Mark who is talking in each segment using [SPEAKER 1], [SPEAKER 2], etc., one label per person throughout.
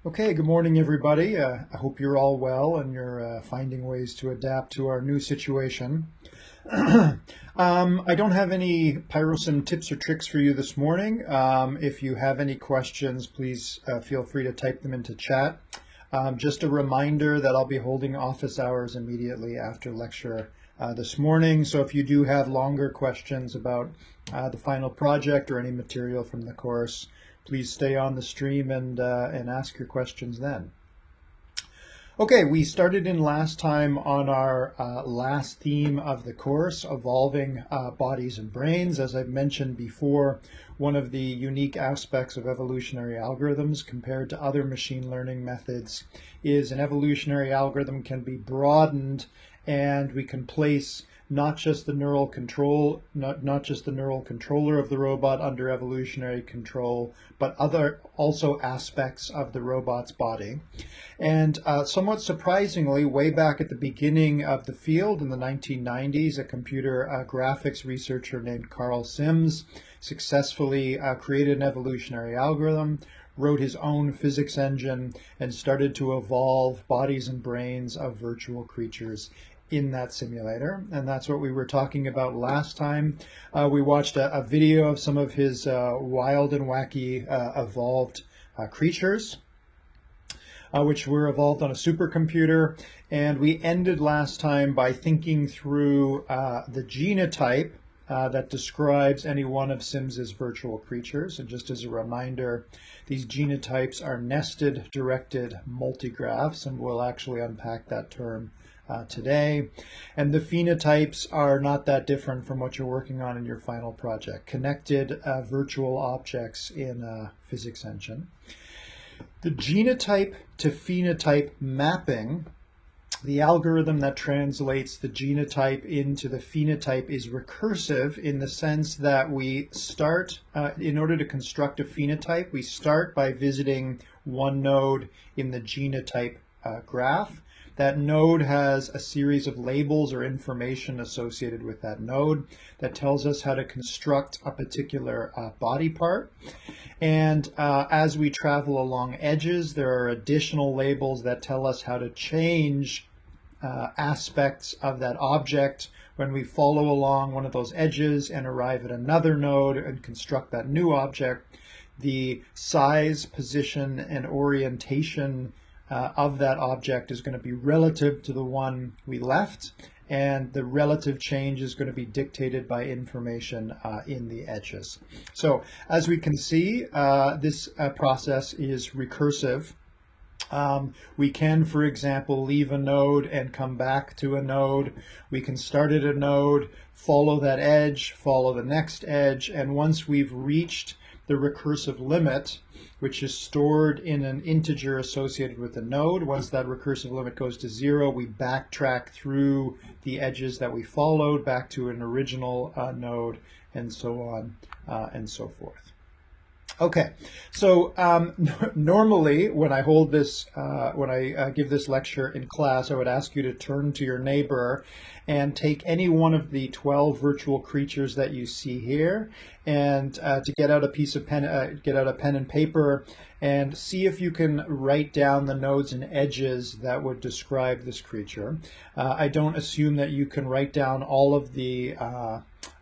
[SPEAKER 1] Okay, good morning, everybody. I hope you're all well and you're finding ways to adapt to our new situation. I don't have any PyroSim tips or tricks for you this morning. If you have any questions, please feel free to type them into chat. Just a reminder that I'll be holding office hours immediately after lecture this morning. So if you do have longer questions about the final project or any material from the course, please stay on the stream and ask your questions then. Okay, we started in last time on our last theme of the course, evolving bodies and brains. As I've mentioned before, one of the unique aspects of evolutionary algorithms compared to other machine learning methods is an evolutionary algorithm can be broadened, and we can place not just the neural controller of the robot under evolutionary control, but also aspects of the robot's body. And somewhat surprisingly, way back at the beginning of the field in the 1990s, a computer graphics researcher named Carl Sims successfully created an evolutionary algorithm, wrote his own physics engine, and started to evolve bodies and brains of virtual creatures in that simulator. And that's what we were talking about last time. We watched a video of some of his wild and wacky evolved creatures, which were evolved on a supercomputer. And we ended last time by thinking through the genotype that describes any one of Sims's virtual creatures. And just as a reminder, these genotypes are nested directed multigraphs, and we'll actually unpack that term today. And the phenotypes are not that different from what you're working on in your final project, connected virtual objects in a physics engine. The genotype to phenotype mapping, the algorithm that translates the genotype into the phenotype, is recursive in the sense that we start, in order to construct a phenotype, we start by visiting one node in the genotype graph. That node has a series of labels or information associated with that node that tells us how to construct a particular body part. And as we travel along edges, there are additional labels that tell us how to change aspects of that object when we follow along one of those edges and arrive at another node and construct that new object. The size, position, and orientation of that object is going to be relative to the one we left, and the relative change is going to be dictated by information in the edges. So as we can see, this process is recursive. We can, for example, leave a node and come back to a node. We can start at a node, follow that edge, follow the next edge, and once we've reached the recursive limit, which is stored in an integer associated with the node, once that recursive limit goes to 0, we backtrack through the edges that we followed back to an original node, and so on and so forth. Okay, so normally when I hold this, when I give this lecture in class, I would ask you to turn to your neighbor and take any one of the 12 virtual creatures that you see here, and to get out a piece of pen, get out a pen and paper, and see if you can write down the nodes and edges that would describe this creature. I don't assume that you can write down all of the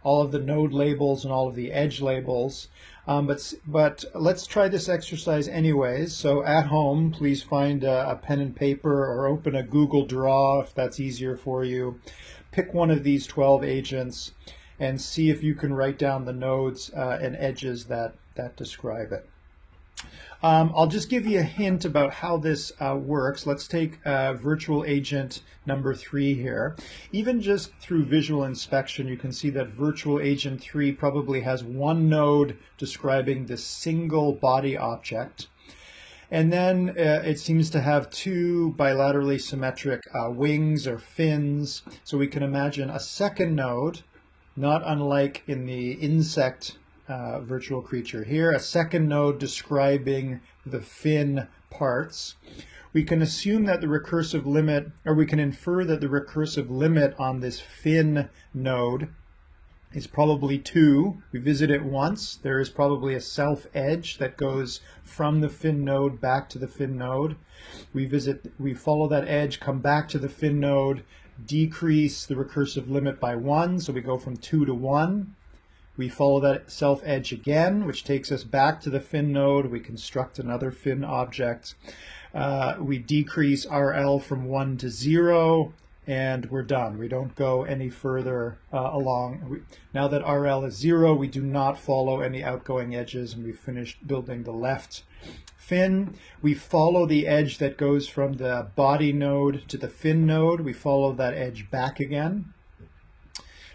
[SPEAKER 1] node labels and all of the edge labels. But let's try this exercise anyways. So at home, please find a pen and paper or open a Google Draw if that's easier for you. Pick one of these 12 agents and see if you can write down the nodes and edges that describe it. I'll just give you a hint about how this works. Let's take virtual agent number 3 here. Even just through visual inspection, you can see that virtual agent 3 probably has one node describing this single body object. And then it seems to have two bilaterally symmetric wings or fins. So we can imagine a second node, not unlike in the insect virtual creature here, a second node describing the fin parts. We can assume that the recursive limit, or we can infer that the recursive limit on this fin node is probably 2. We visit it once. There is probably a self edge that goes from the fin node back to the fin node. We follow that edge, come back to the fin node, decrease the recursive limit by 1, so we go from 2 to 1. We follow that self edge again, which takes us back to the fin node. We construct another fin object. We decrease RL from 1 to 0, and we're done. We don't go any further along. Now that RL is 0, we do not follow any outgoing edges, and we've finished building the left fin. We follow the edge that goes from the body node to the fin node. We follow that edge back again.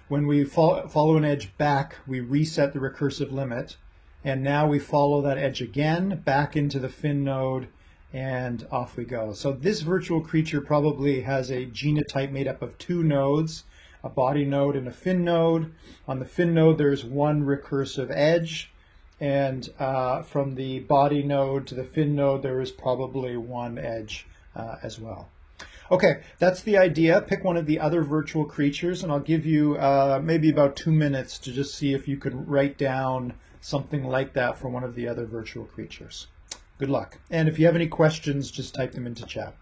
[SPEAKER 1] When we follow an edge back, we reset the recursive limit, and now we follow that edge again back into the fin node, and off we go. So this virtual creature probably has a genotype made up of 2 nodes, a body node and a fin node. On the fin node, there's 1 recursive edge, and from the body node to the fin node, there is probably 1 edge as well. Okay, that's the idea. Pick one of the other virtual creatures, and I'll give you maybe about 2 minutes to just see if you can write down something like that for one of the other virtual creatures. Good luck. And if you have any questions, just type them into chat.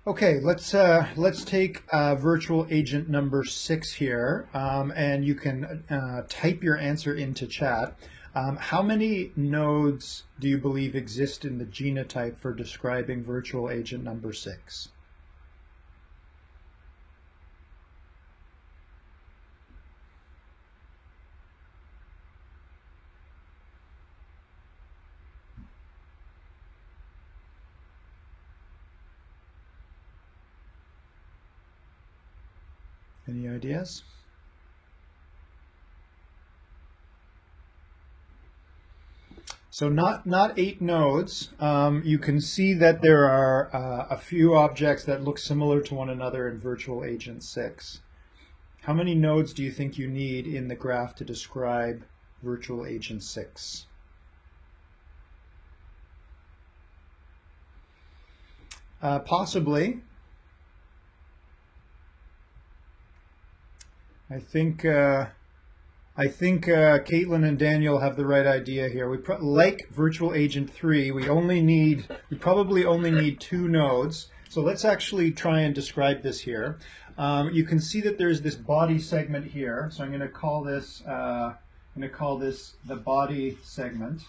[SPEAKER 1] Okay, let's take virtual agent number 6 here, and you can type your answer into chat. How many nodes do you believe exist in the genotype for describing virtual agent number 6? Any ideas? So not 8 nodes. You can see that there are a few objects that look similar to one another in virtual agent 6. How many nodes do you think you need in the graph to describe virtual agent 6? Possibly. I think Caitlin and Daniel have the right idea here. Like virtual agent 3, we probably only need 2 nodes. So let's actually try and describe this here. You can see that there's this body segment here. So I'm going to call this the body segment.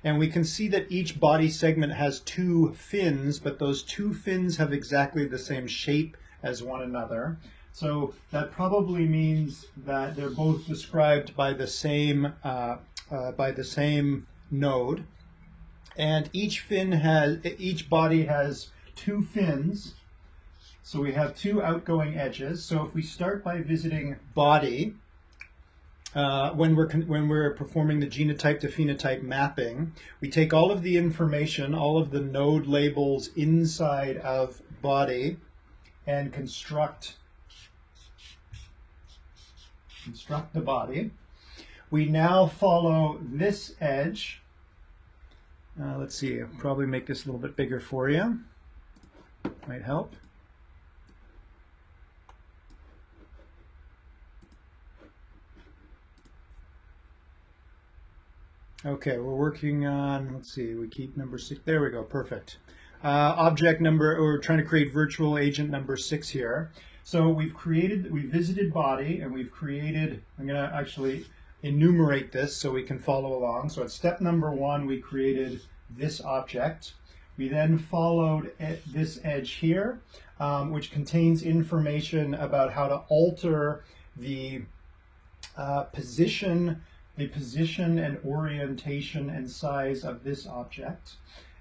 [SPEAKER 1] And we can see that each body segment has 2 fins, but those 2 fins have exactly the same shape as one another. So that probably means that they're both described by the same node. And each body has 2 fins. So we have 2 outgoing edges. So if we start by visiting body, when we're performing the genotype to phenotype mapping, we take all of the information, all of the node labels inside of body, and construct the body. We now follow this edge, Let's see, I'll probably make this a little bit bigger for you. Might help. Okay, we're working on, let's see, we keep number 6. There we go, perfect. Object number, we're trying to create virtual agent number 6 here. So we visited body, and we've created, I'm going to actually enumerate this so we can follow along. So at step number 1, we created this object. We then followed this edge here, which contains information about how to alter the position and orientation and size of this object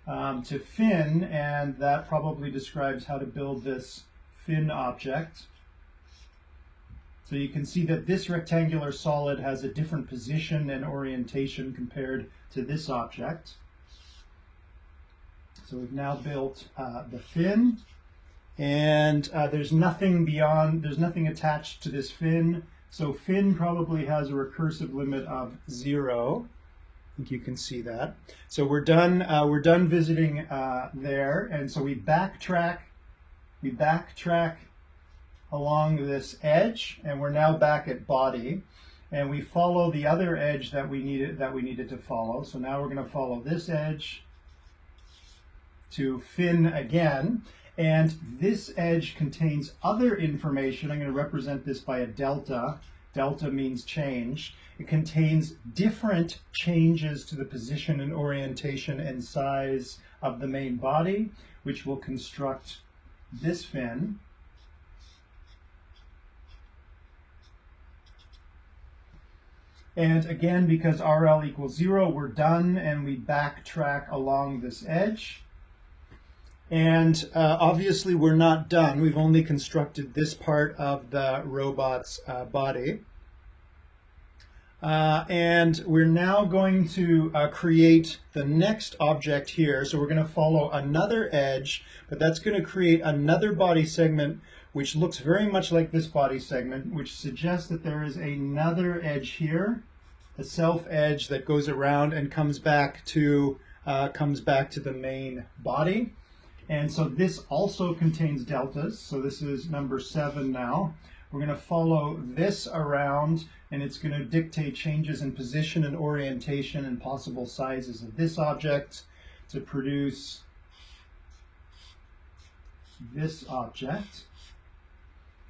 [SPEAKER 1] to fin, and that probably describes how to build this fin object. So you can see that this rectangular solid has a different position and orientation compared to this object. So we've now built the fin, and there's nothing attached to this fin. So fin probably has a recursive limit of 0. I think you can see that. So we're done visiting there, and so we backtrack along this edge, and we're now back at body, and we follow the other edge that we needed to follow. So now we're going to follow this edge to fin again, and this edge contains other information. I'm going to represent this by a delta. Delta means change. It contains different changes to the position and orientation and size of the main body, which will construct this fin. And again, because RL equals 0, we're done, and we backtrack along this edge. And obviously we're not done. We've only constructed this part of the robot's body. And we're now going to create the next object here. So we're going to follow another edge, but that's going to create another body segment which looks very much like this body segment, which suggests that there is another edge here, a self edge that goes around and comes back to the main body. And so this also contains deltas. So this is number 7 now. We're going to follow this around, and it's going to dictate changes in position and orientation and possible sizes of this object to produce this object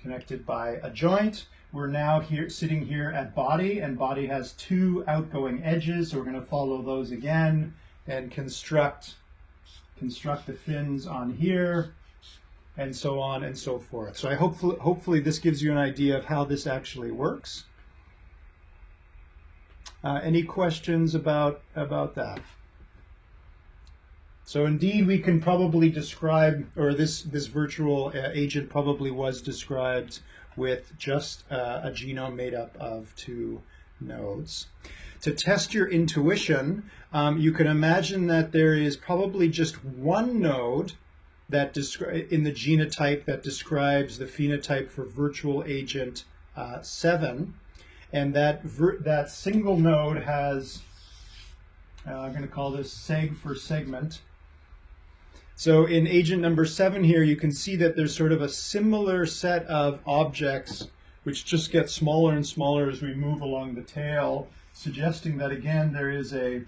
[SPEAKER 1] connected by a joint. We're now sitting here at body, and body has 2 outgoing edges, so we're going to follow those again and construct the fins on here, and so on and so forth. So hopefully this gives you an idea of how this actually works. Any questions about that? So indeed, we can probably describe, or this virtual agent probably was described with just a genome made up of 2 nodes. To test your intuition, you can imagine that there is probably just one node that in the genotype that describes the phenotype for virtual agent 7, and that single node has, I'm going to call this seg for segment. So in agent number 7 here, you can see that there's sort of a similar set of objects which just get smaller and smaller as we move along the tail, suggesting that again there is a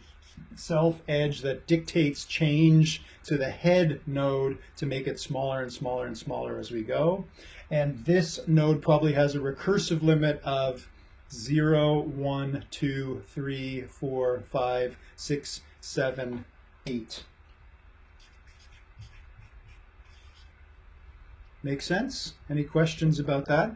[SPEAKER 1] self edge that dictates change to the head node to make it smaller and smaller and smaller as we go. And this node probably has a recursive limit of 0, 1, 2, 3, 4, 5, 6, 7, 8. Make sense? Any questions about that?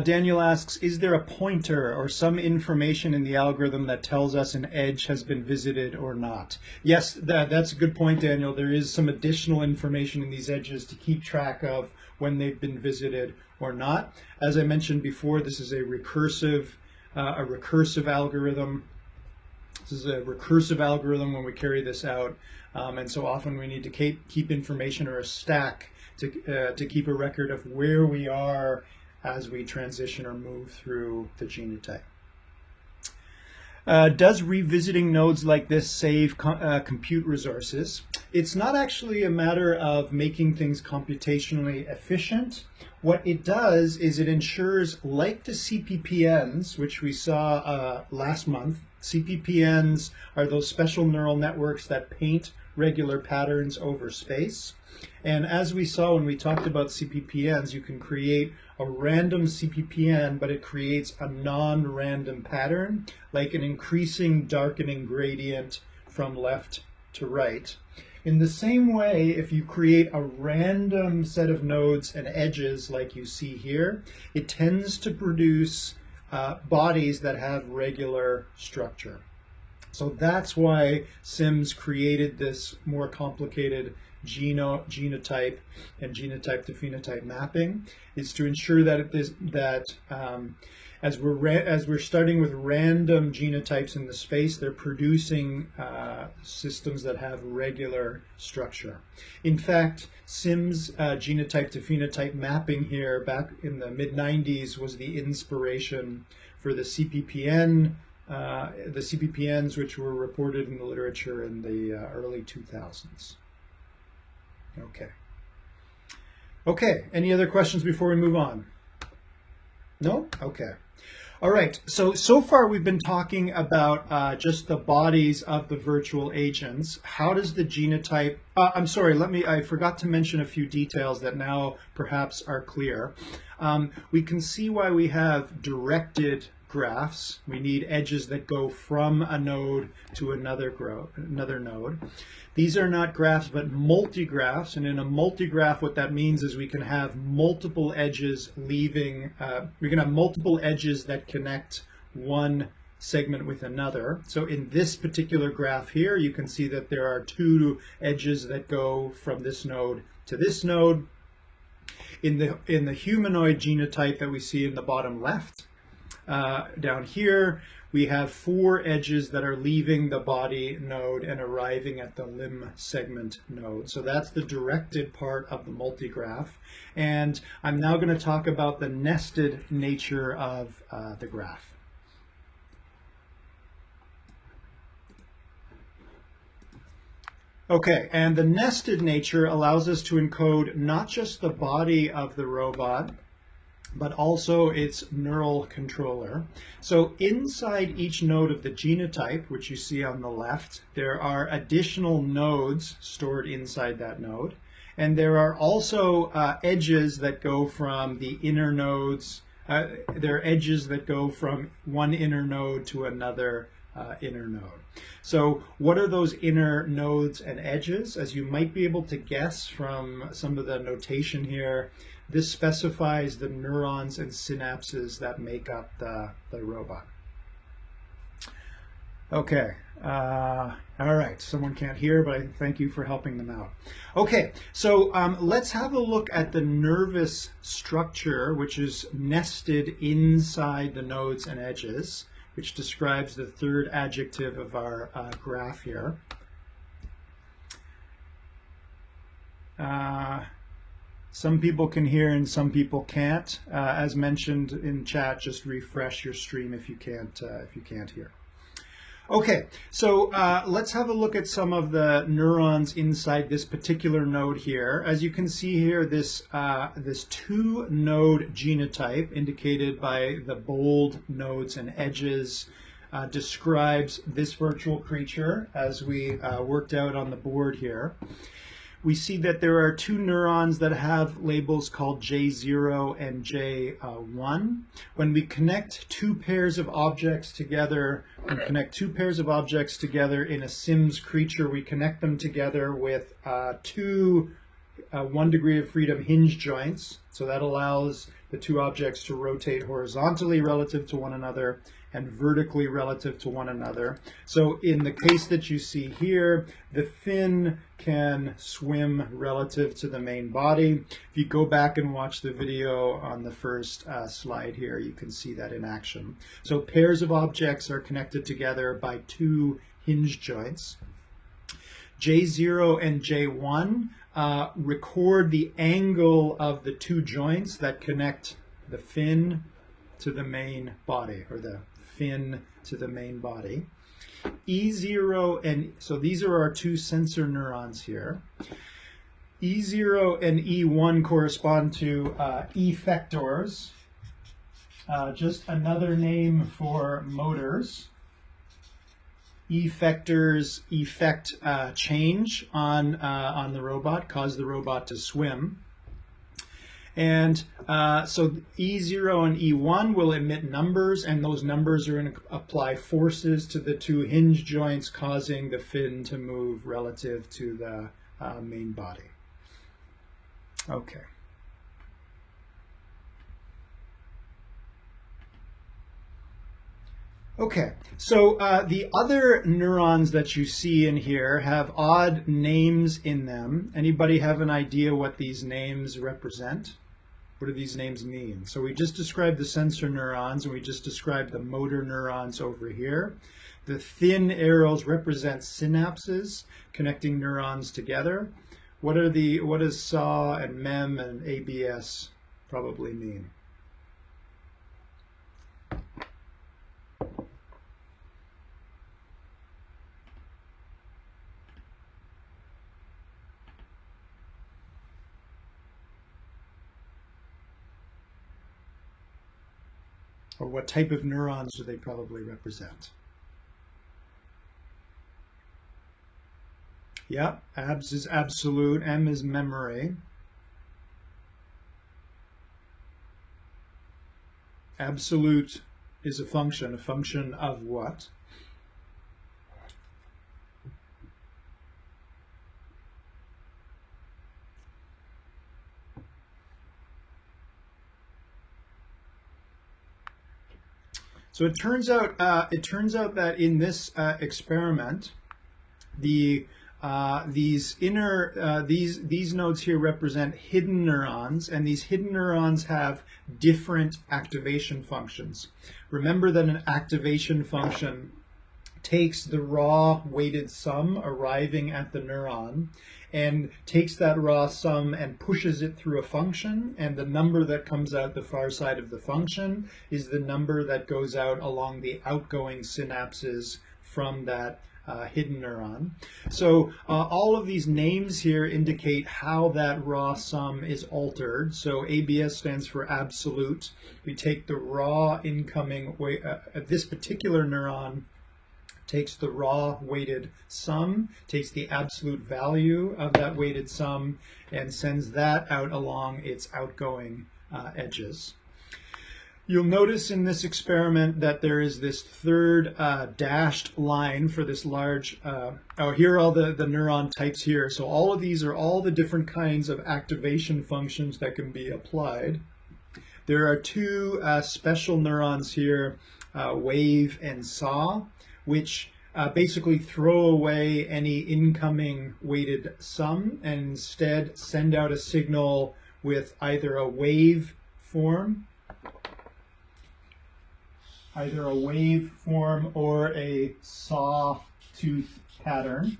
[SPEAKER 1] Daniel asks, is there a pointer or some information in the algorithm that tells us an edge has been visited or not? Yes, that's a good point, Daniel. There is some additional information in these edges to keep track of when they've been visited or not. As I mentioned before, this is a recursive algorithm. This is a recursive algorithm when we carry this out, and so often we need to keep information or a stack to keep a record of where we are as we transition or move through the genotype. Does revisiting nodes like this save compute resources? It's not actually a matter of making things computationally efficient. What it does is it ensures, like the CPPNs, which we saw last month, CPPNs are those special neural networks that paint regular patterns over space. And as we saw when we talked about CPPNs, you can create a random CPPN, but it creates a non-random pattern, like an increasing darkening gradient from left to right. In the same way, if you create a random set of nodes and edges like you see here, it tends to produce bodies that have regular structure. So that's why Sims created this more complicated genotype and genotype to phenotype mapping, is to ensure that as we're starting with random genotypes in the space, they're producing systems that have regular structure. In fact, Sims genotype to phenotype mapping here back in the mid-90s was the inspiration for the CPPNs which were reported in the literature in the early 2000s. Okay, any other questions before we move on? No? Okay. All right, so far we've been talking about just the bodies of the virtual agents. How does the genotype, I'm sorry, I forgot to mention a few details that now perhaps are clear. We can see why we have directed graphs. We need edges that go from a node to another node. These are not graphs, but multigraphs. And in a multigraph, what that means is we can have multiple edges leaving, we can have multiple edges that connect one segment with another. So in this particular graph here, you can see that there are two edges that go from this node to this node. In the humanoid genotype that we see in the bottom left, down here, we have 4 edges that are leaving the body node and arriving at the limb segment node. So that's the directed part of the multigraph. And I'm now going to talk about the nested nature of the graph. Okay, and the nested nature allows us to encode not just the body of the robot, but also its neural controller. So inside each node of the genotype, which you see on the left, there are additional nodes stored inside that node. And there are also edges that go from the inner nodes. There are edges that go from one inner node to another inner node. So what are those inner nodes and edges? As you might be able to guess from some of the notation here, this specifies the neurons and synapses that make up the robot. Okay, all right, someone can't hear, but I thank you for helping them out. Okay, so let's have a look at the nervous structure, which is nested inside the nodes and edges, which describes the third adjective of our graph here. Some people can hear and some people can't. As mentioned in chat, just refresh your stream if you can't hear. Okay, so let's have a look at some of the neurons inside this particular node here. As you can see here, this 2-node genotype, indicated by the bold nodes and edges, describes this virtual creature as we worked out on the board here. We see that there are 2 neurons that have labels called J0 and J1. When we connect 2 pairs of objects together, in a Sims creature, we connect them together with 2 1 degree of freedom hinge joints. So that allows the 2 objects to rotate horizontally relative to one another and vertically relative to one another. So in the case that you see here, the fin can swim relative to the main body. If you go back and watch the video on the first slide here, you can see that in action. So pairs of objects are connected together by 2 hinge joints. J0 and J1 record the angle of the 2 joints that connect the fin to the main body, or the fin to the main body. E0 and so these are our two sensor neurons here. E0 and E1 correspond to effectors, just another name for motors. Effectors effect change on the robot, cause the robot to swim. And so E0 and E1 will emit numbers, and those numbers are going to apply forces to the two hinge joints, causing the fin to move relative to the main body. Okay. Okay, so the other neurons that you see in here have odd names in them. Anybody have an idea what these names represent? What do these names mean? So we just described the sensor neurons, and we just described the motor neurons over here. The thin arrows represent synapses connecting neurons together. What does SAW and MEM and ABS probably mean? Or what type of neurons do they probably represent? Yeah, abs is absolute, M is memory. Absolute is a function of what? So it turns out that in this experiment, these nodes here represent hidden neurons, and these hidden neurons have different activation functions. Remember that an activation function takes the raw weighted sum arriving at the neuron and takes that raw sum and pushes it through a function, and the number that comes out the far side of the function is the number that goes out along the outgoing synapses from that hidden neuron. So all of these names here indicate how that raw sum is altered. So ABS stands for absolute. We take the raw incoming, this particular neuron takes the raw weighted sum, takes the absolute value of that weighted sum, and sends that out along its outgoing edges. You'll notice in this experiment that there is this third dashed line for this large, here are all the neuron types here. So all of these are all the different kinds of activation functions that can be applied. There are two special neurons here, wave and SAW, which basically throw away any incoming weighted sum and instead send out a signal with either a wave form or a sawtooth pattern.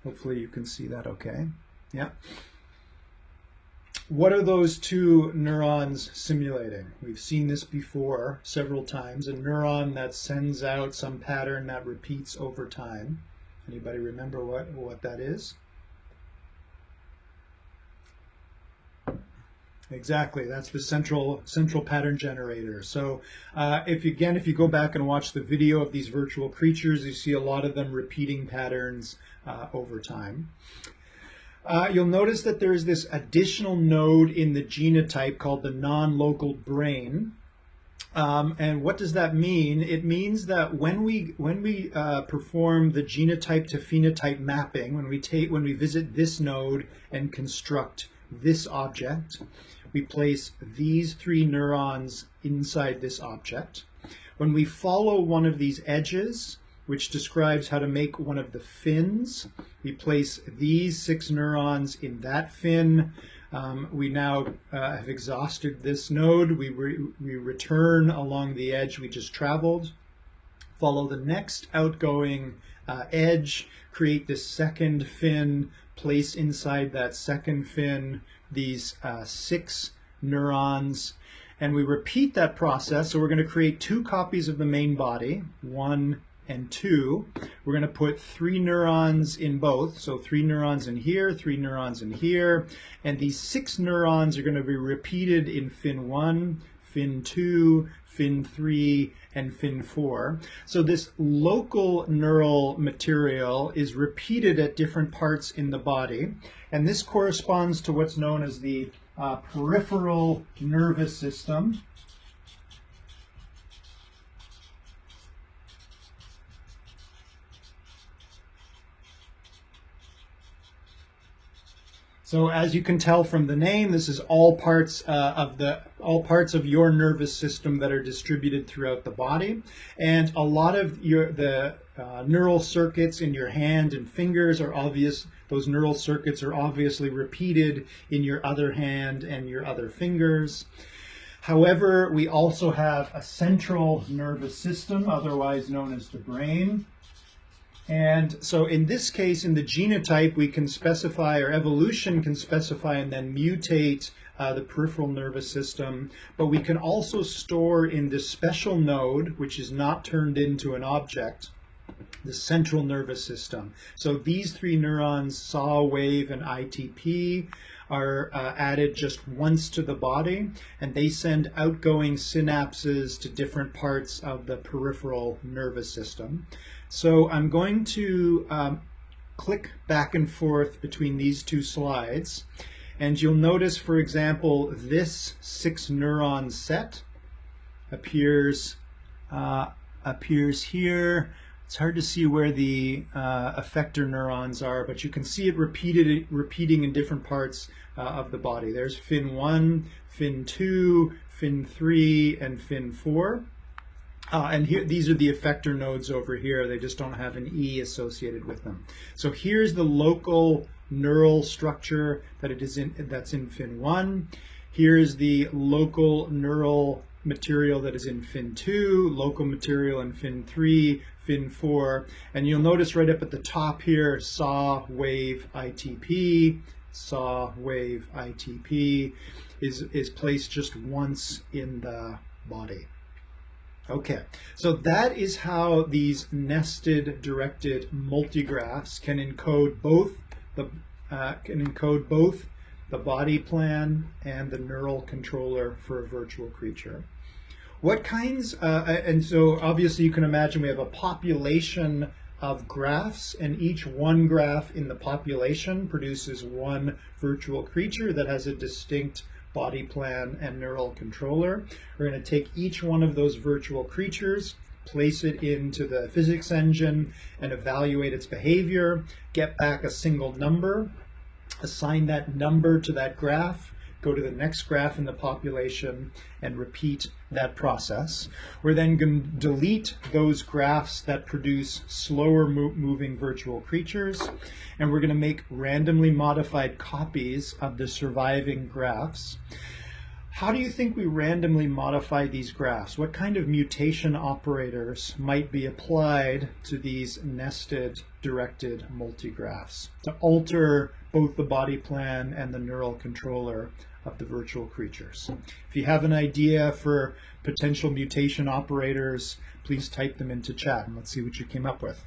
[SPEAKER 1] Hopefully you can see that okay. Yeah. What are those two neurons simulating? We've seen this before several times. A neuron that sends out some pattern that repeats over time. Anybody remember what that is? Exactly, that's the central pattern generator. So if you go back and watch the video of these virtual creatures, you see a lot of them repeating patterns over time. You'll notice that there is this additional node in the genotype called the non-local brain. And what does that mean? It means that when we perform the genotype to phenotype mapping, when we visit this node and construct this object, we place these three neurons inside this object. When we follow one of these edges, which describes how to make one of the fins, we place these 6 neurons in that fin. We now have exhausted this node. We return along the edge we just traveled, follow the next outgoing edge, create this second fin, place inside that second fin these 6 neurons, And we repeat that process. So we're going to create 2 copies of the main body, 1 and 2. We're going to put 3 neurons in both. So 3 neurons in here, 3 neurons in here. And these 6 neurons are going to be repeated in fin 1, fin 2, fin 3, and fin 4. So this local neural material is repeated at different parts in the body. And this corresponds to what's known as the peripheral nervous system. So as you can tell from the name, this is all parts of your nervous system that are distributed throughout the body, and a lot of the neural circuits in your hand and fingers are obvious. Those neural circuits are obviously repeated in your other hand and your other fingers. However, we also have a central nervous system, otherwise known as the brain. And so in this case, in the genotype, we can specify, or evolution can specify and then mutate the peripheral nervous system. But we can also store in this special node, which is not turned into an object, the central nervous system. So these 3 neurons, SAW, WAVE, and ITP, are added just once to the body, and they send outgoing synapses to different parts of the peripheral nervous system. So I'm going to click back and forth between these 2 slides, and you'll notice, for example, this 6 neuron set appears here. It's hard to see where the effector neurons are, but you can see it repeating in different parts of the body. There's fin 1, fin 2, fin 3, and fin 4. And here, these are the effector nodes over here. They just don't have an E associated with them. So here's the local neural structure that's in fin 1. Here's the local neural material that is in fin 2, local material in fin 3, fin 4. And you'll notice right up at the top here, SAW, WAVE, ITP, SAW, WAVE, ITP is placed just once in the body. Okay, so that is how these nested directed multigraphs can encode both the body plan and the neural controller for a virtual creature. What kinds, and so obviously you can imagine we have a population of graphs, and each one graph in the population produces one virtual creature that has a distinct body plan and neural controller. We're going to take each one of those virtual creatures, place it into the physics engine, and evaluate its behavior, get back a single number, assign that number to that graph, go to the next graph in the population, and repeat that process. We're then going to delete those graphs that produce slower moving virtual creatures, and we're going to make randomly modified copies of the surviving graphs. How do you think we randomly modify these graphs? What kind of mutation operators might be applied to these nested directed multigraphs to alter both the body plan and the neural controller of the virtual creatures? If you have an idea for potential mutation operators, please type them into chat and let's see what you came up with.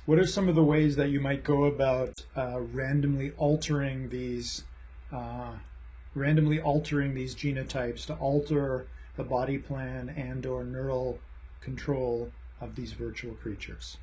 [SPEAKER 1] What are some of the ways that you might go about randomly altering these genotypes to alter the body plan and/or neural control of these virtual creatures?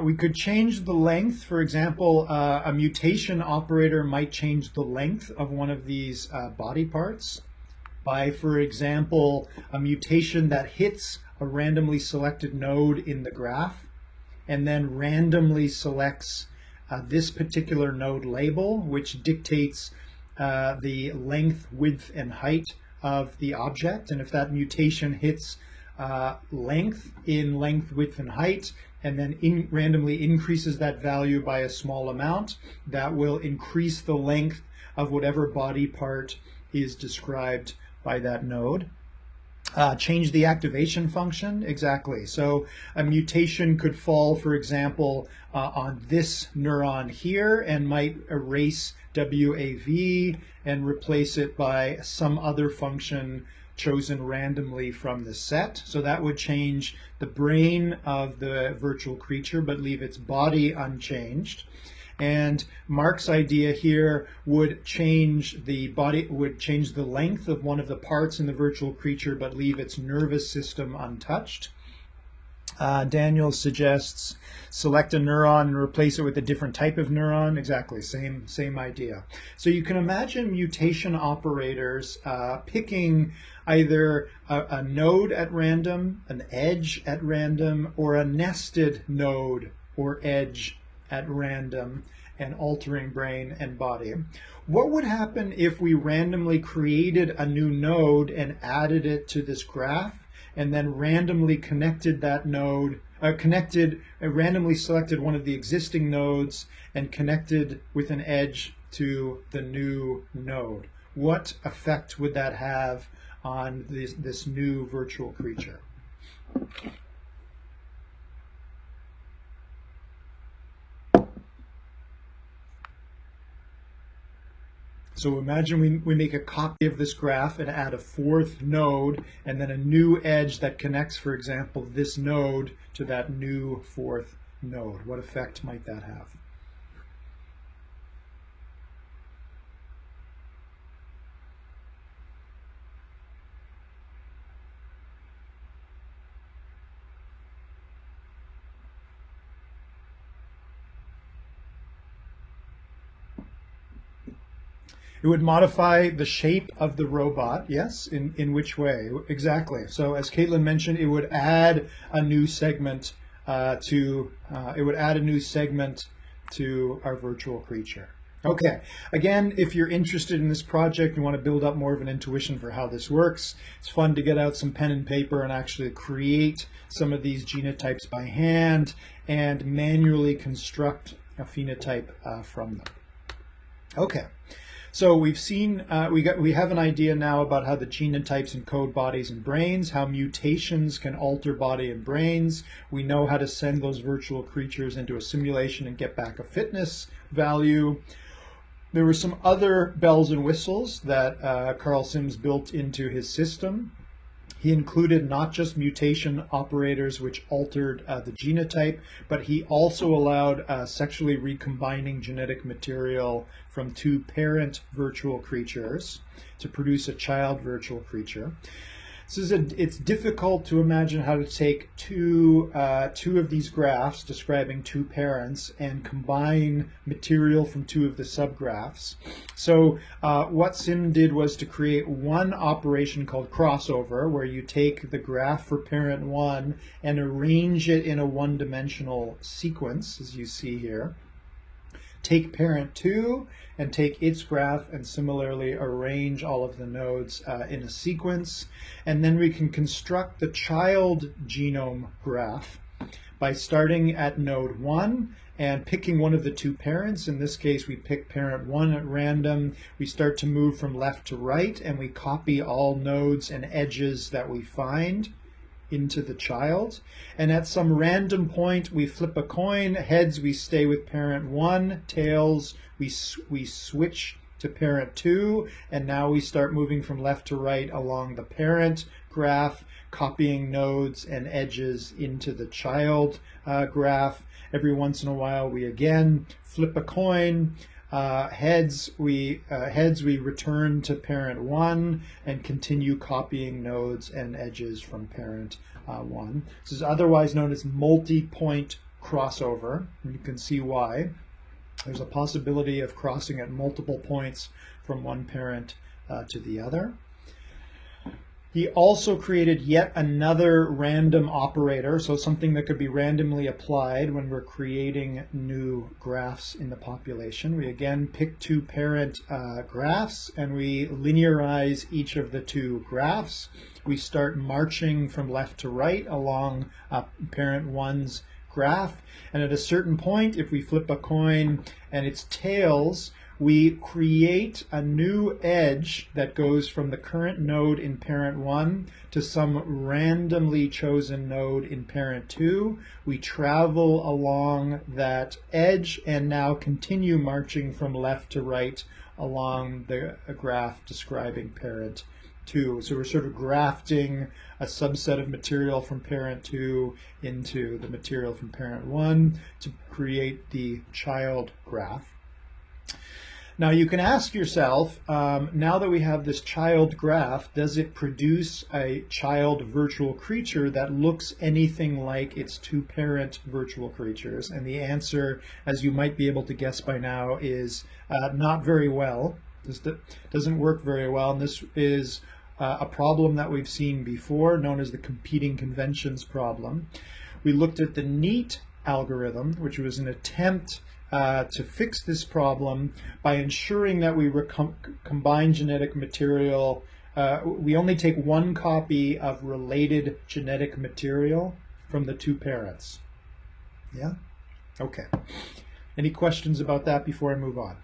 [SPEAKER 1] We could change the length. For example, a mutation operator might change the length of one of these body parts by, for example, a mutation that hits a randomly selected node in the graph and then randomly selects this particular node label, which dictates the length, width, and height of the object. And if that mutation hits length in length, width, and height, and then randomly increases that value by a small amount, that will increase the length of whatever body part is described by that node. Change the activation function, exactly. So a mutation could fall, for example, on this neuron here and might erase WAV and replace it by some other function chosen randomly from the set. So that would change the brain of the virtual creature but leave its body unchanged. And Mark's idea here would change the length of one of the parts in the virtual creature but leave its nervous system untouched. Daniel suggests select a neuron and replace it with a different type of neuron. Exactly, same idea. So you can imagine mutation operators picking either a node at random, an edge at random, or a nested node or edge at random and altering brain and body. What would happen if we randomly created a new node and added it to this graph and then randomly connected that node, randomly selected one of the existing nodes and connected with an edge to the new node? What effect would that have on this new virtual creature? So imagine we make a copy of this graph and add a fourth node and then a new edge that connects, for example, this node to that new fourth node. What effect might that have? It would modify the shape of the robot, yes? In which way? Exactly. So as Caitlin mentioned, it would add a new segment to our virtual creature. Okay, again, if you're interested in this project and want to build up more of an intuition for how this works, it's fun to get out some pen and paper and actually create some of these genotypes by hand and manually construct a phenotype from them. Okay. So we've seen, we have an idea now about how the genotypes encode bodies and brains, how mutations can alter body and brains. We know how to send those virtual creatures into a simulation and get back a fitness value. There were some other bells and whistles that Carl Sims built into his system. He included not just mutation operators which altered the genotype, but he also allowed sexually recombining genetic material from two parent virtual creatures to produce a child virtual creature. It's difficult to imagine how to take two of these graphs describing two parents and combine material from two of the subgraphs. So what Sim did was to create one operation called crossover, where you take the graph for parent 1 and arrange it in a one-dimensional sequence, as you see here. Take parent 2 and take its graph and similarly arrange all of the nodes in a sequence. And then we can construct the child genome graph by starting at node 1 and picking one of the two parents. In this case, we pick parent 1 at random. We start to move from left to right and we copy all nodes and edges that we find into the child, and at some random point we flip a coin. Heads, we stay with parent 1. Tails, we switch to parent 2, and now we start moving from left to right along the parent graph, copying nodes and edges into the child graph. Every once in a while we again flip a coin. Heads, we return to parent 1 and continue copying nodes and edges from parent 1. This is otherwise known as multi-point crossover, and you can see why. There's a possibility of crossing at multiple points from one parent to the other. He also created yet another random operator, so something that could be randomly applied when we're creating new graphs in the population. We again pick two parent graphs and we linearize each of the two graphs. We start marching from left to right along parent one's graph, and at a certain point, if we flip a coin and it's tails, we create a new edge that goes from the current node in parent 1 to some randomly chosen node in parent 2. We travel along that edge and now continue marching from left to right along the graph describing parent 2. So we're sort of grafting a subset of material from parent 2 into the material from parent 1 to create the child graph. Now you can ask yourself, now that we have this child graph, does it produce a child virtual creature that looks anything like its two parent virtual creatures? And the answer, as you might be able to guess by now, is not very well. This doesn't work very well, and this is a problem that we've seen before, known as the competing conventions problem. We looked at the NEAT algorithm, which was an attempt to fix this problem by ensuring that we combine genetic material. We only take one copy of related genetic material from the two parents. Yeah? Okay. Any questions about that before I move on?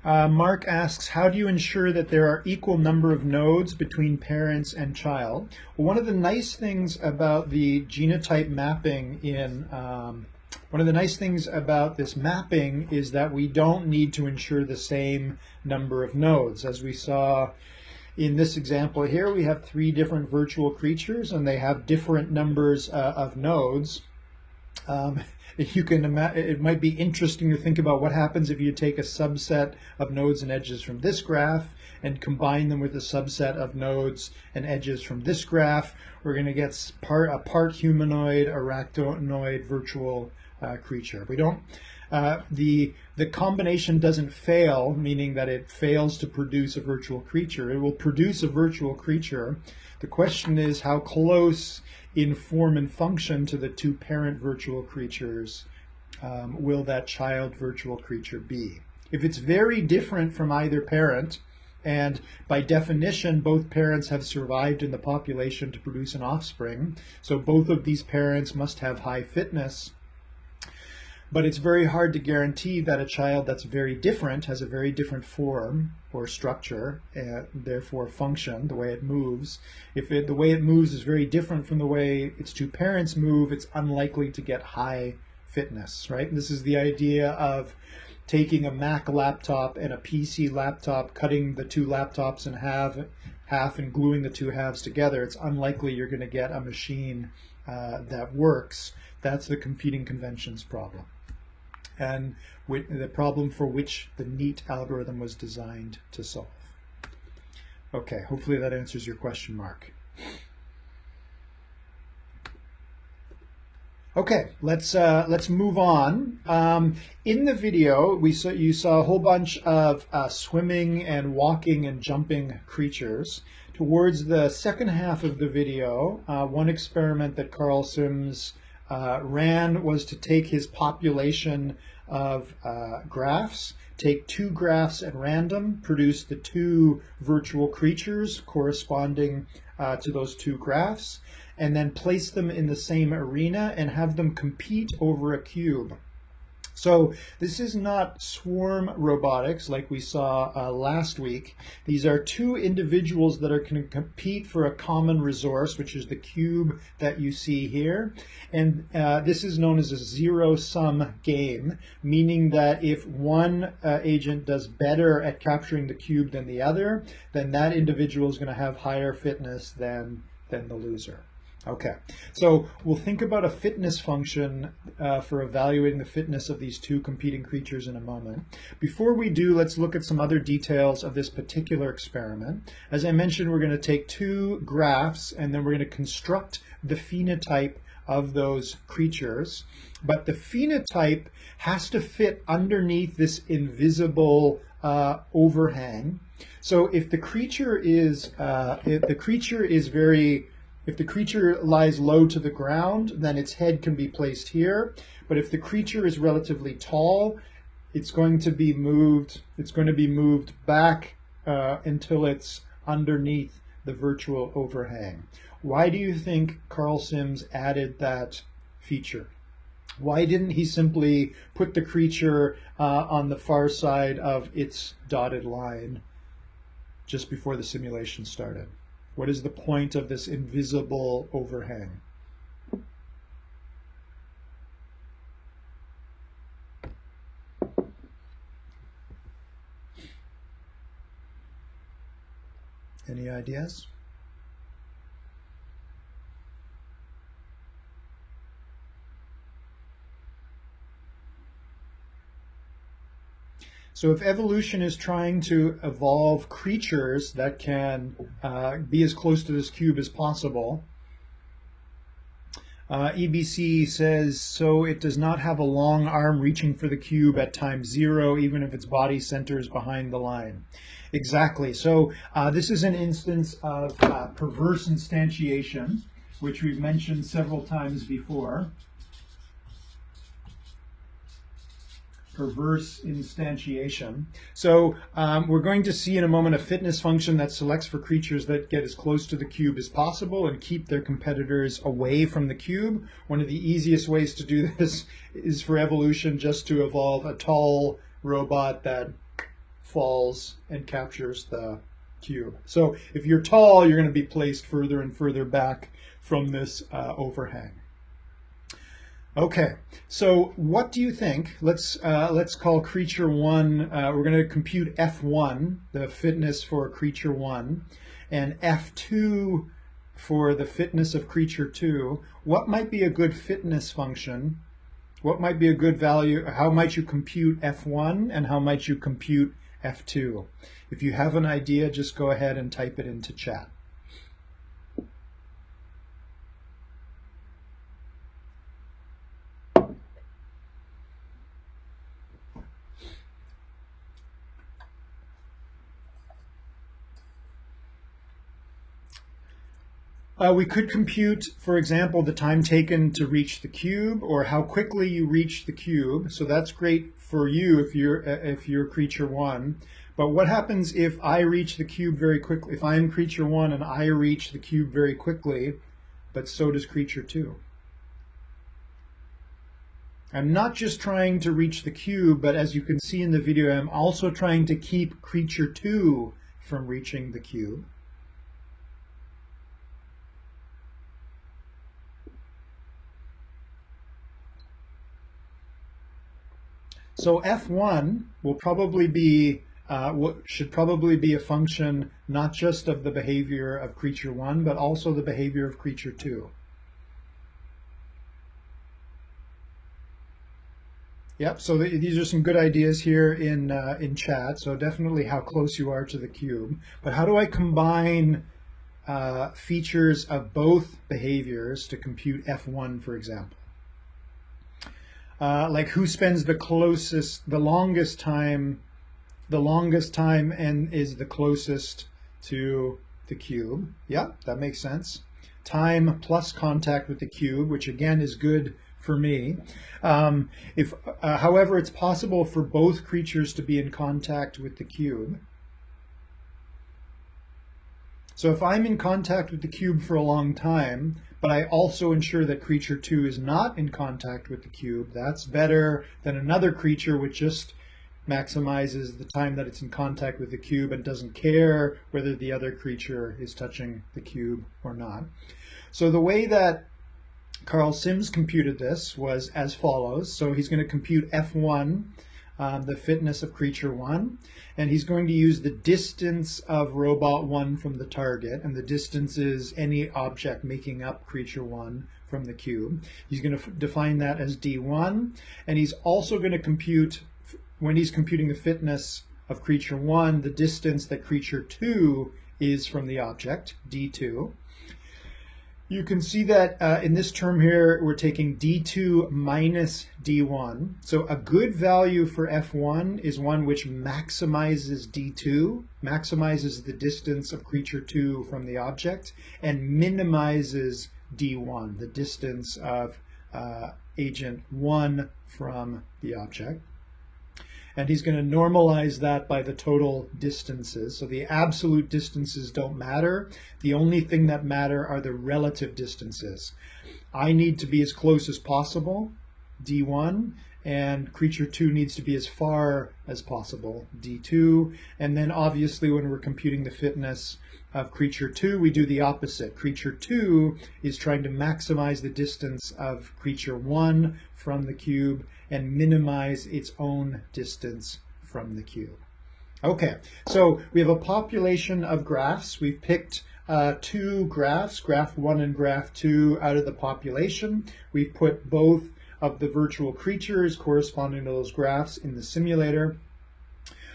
[SPEAKER 1] Mark asks, how do you ensure that there are equal number of nodes between parents and child? Well, one of the nice things about the genotype mapping one of the nice things about this mapping is that we don't need to ensure the same number of nodes. As we saw in this example here, we have 3 different virtual creatures and they have different numbers of nodes. You can imagine, it might be interesting to think about what happens if you take a subset of nodes and edges from this graph and combine them with a subset of nodes and edges from this graph. We're going to get a part humanoid, arachnoid virtual creature. We don't. The combination doesn't fail, meaning that it fails to produce a virtual creature. It will produce a virtual creature. The question is how close in form and function to the two parent virtual creatures will that child virtual creature be. If it's very different from either parent, and by definition both parents have survived in the population to produce an offspring, so both of these parents must have high fitness, but it's very hard to guarantee that a child that's very different has a very different form or structure, and therefore function, the way it moves. If the way it moves is very different from the way its two parents move, it's unlikely to get high fitness, right? And this is the idea of taking a Mac laptop and a PC laptop, cutting the two laptops in half and gluing the two halves together. It's unlikely you're going to get a machine that works. That's the competing conventions problem, and the problem for which the NEAT algorithm was designed to solve. Okay, hopefully that answers your question, Mark. Okay, let's move on. In the video, you saw a whole bunch of swimming and walking and jumping creatures. Towards the second half of the video, one experiment that Carl Sims ran was to take his population of graphs, take 2 graphs at random, produce the 2 virtual creatures corresponding to those 2 graphs, and then place them in the same arena and have them compete over a cube. So this is not swarm robotics like we saw last week. These are 2 individuals that are going to compete for a common resource, which is the cube that you see here. And this is known as a zero-sum game, meaning that if one agent does better at capturing the cube than the other, then that individual is going to have higher fitness than the loser. Okay, so we'll think about a fitness function for evaluating the fitness of these two competing creatures in a moment. Before we do, let's look at some other details of this particular experiment. As I mentioned, we're going to take two graphs and then we're going to construct the phenotype of those creatures. But the phenotype has to fit underneath this invisible overhang. So if the creature lies low to the ground, then its head can be placed here. But if the creature is relatively tall, it's going to be moved. It's going to be moved back until it's underneath the virtual overhang. Why do you think Carl Sims added that feature? Why didn't he simply put the creature on the far side of its dotted line just before the simulation started? What is the point of this invisible overhang? Any ideas? So if evolution is trying to evolve creatures that can be as close to this cube as possible, EBC says, so it does not have a long arm reaching for the cube at time 0, even if its body center is behind the line. Exactly. So this is an instance of perverse instantiation, which we've mentioned several times before. Perverse instantiation. So we're going to see in a moment a fitness function that selects for creatures that get as close to the cube as possible and keep their competitors away from the cube. One of the easiest ways to do this is for evolution just to evolve a tall robot that falls and captures the cube. So if you're tall, you're going to be placed further and further back from this overhang. Okay, so what do you think? Let's call creature 1, we're going to compute F1, the fitness for creature 1, and F2 for the fitness of creature 2. What might be a good fitness function? What might be a good value? How might you compute F1 and how might you compute F2? If you have an idea, just go ahead and type it into chat. We could compute, for example, the time taken to reach the cube or how quickly you reach the cube. So that's great for you if you're creature 1. But what happens if I reach the cube very quickly? If I'm creature 1 and I reach the cube very quickly, but so does creature 2? I'm not just trying to reach the cube, but as you can see in the video, I'm also trying to keep creature 2 from reaching the cube. So F1 will probably be should probably be a function not just of the behavior of creature 1, but also the behavior of creature 2. Yep. So these are some good ideas here in chat. So definitely how close you are to the cube. But how do I combine features of both behaviors to compute F1, for example? Like who spends the longest time and is the closest to the cube. Yeah, that makes sense. Time plus contact with the cube, which again is good for me. However, it's possible for both creatures to be in contact with the cube. So if I'm in contact with the cube for a long time, but I also ensure that creature 2 is not in contact with the cube, that's better than another creature which just maximizes the time that it's in contact with the cube and doesn't care whether the other creature is touching the cube or not. So the way that Carl Sims computed this was as follows. So he's going to compute F1 the fitness of creature 1, and he's going to use the distance of robot 1 from the target, and the distance is any object making up creature 1 from the cube. He's going to define that as D1, and he's also going to compute, when he's computing the fitness of creature 1, the distance that creature 2 is from the object, D2. You can see that in this term here, we're taking D2 minus D1. So a good value for F1 is one which maximizes D2, maximizes the distance of creature 2 from the object, and minimizes D1, the distance of agent 1 from the object. And he's going to normalize that by the total distances. So the absolute distances don't matter. The only thing that matter are the relative distances. I need to be as close as possible, D1, and creature 2 needs to be as far as possible, D2. And then obviously when we're computing the fitness of creature 2, we do the opposite. Creature 2 is trying to maximize the distance of creature 1 from the cube and minimize its own distance from the cube. Okay, so we have a population of graphs. We've picked two graphs, graph 1 and graph 2, out of the population. We've put both of the virtual creatures corresponding to those graphs in the simulator.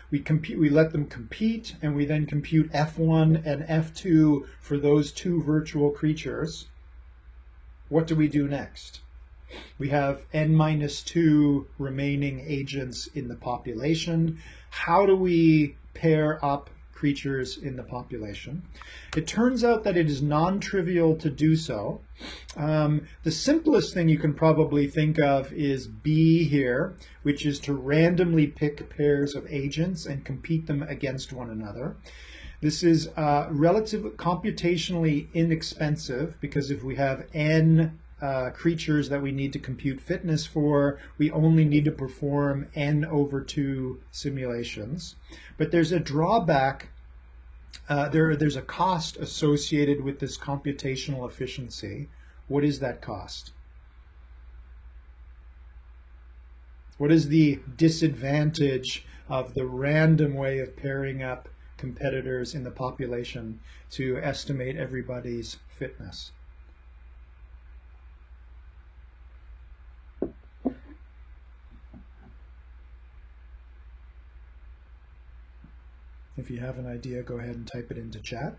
[SPEAKER 1] We let them compete, and we then compute F1 and F2 for those two virtual creatures. What do we do next? We have n-2 remaining agents in the population. How do we pair up creatures in the population? It turns out that it is non-trivial to do so. The simplest thing you can probably think of is B here, which is to randomly pick pairs of agents and compete them against one another. This is relatively computationally inexpensive, because if we have n creatures that we need to compute fitness for, we only need to perform n/2 simulations. But there's a drawback. There's a cost associated with this computational efficiency. What is that cost? What is the disadvantage of the random way of pairing up competitors in the population to estimate everybody's fitness? If you have an idea, go ahead and type it into chat.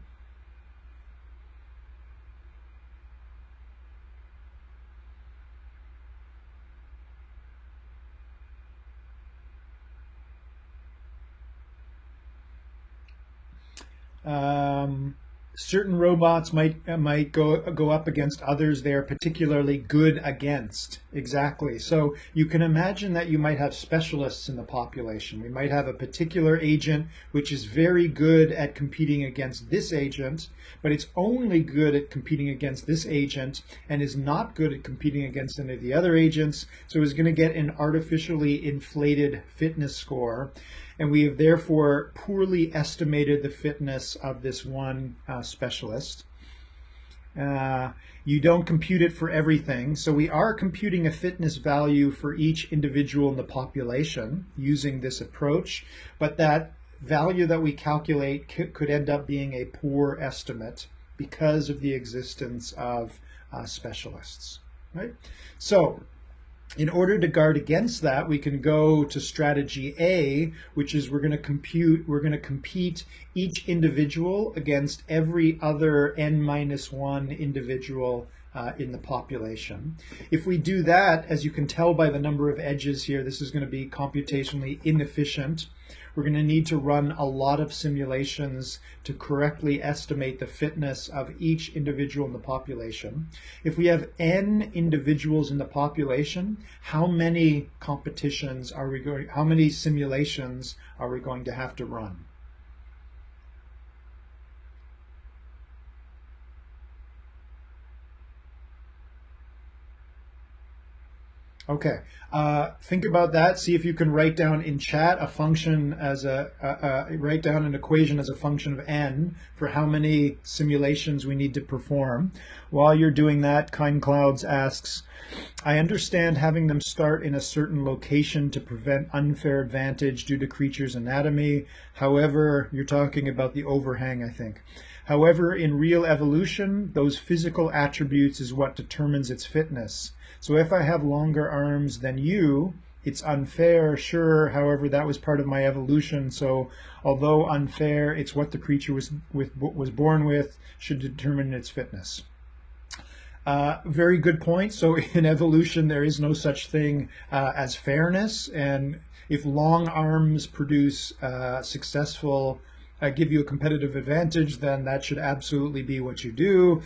[SPEAKER 1] Certain robots might go up against others they are particularly good against. Exactly. So you can imagine that you might have specialists in the population. We might have a particular agent which is very good at competing against this agent, but it's only good at competing against this agent and is not good at competing against any of the other agents. So it's going to get an artificially inflated fitness score. And we have therefore poorly estimated the fitness of this one specialist. You don't compute it for everything. So we are computing a fitness value for each individual in the population using this approach. But that value that we calculate could end up being a poor estimate because of the existence of specialists. Right? So in order to guard against that, we can go to strategy A, which is we're going to compete each individual against every other n-1 individual in the population. If we do that, as you can tell by the number of edges here, this is going to be computationally inefficient. We're going to need to run a lot of simulations to correctly estimate the fitness of each individual in the population. If we have n individuals in the population, how many how many simulations are we going to have to run? Okay. Think about that. See if you can write down in chat a function as write down an equation as a function of n for how many simulations we need to perform. While you're doing that, Kind Clouds asks, I understand having them start in a certain location to prevent unfair advantage due to creatures' anatomy. However, you're talking about the overhang, I think. However, in real evolution, those physical attributes is what determines its fitness. So if I have longer arms than you, it's unfair, sure. However, that was part of my evolution. So although unfair, it's what the creature was born with, should determine its fitness. Very good point. So in evolution, there is no such thing as fairness. And if long arms produce successful give you a competitive advantage, then that should absolutely be what you do.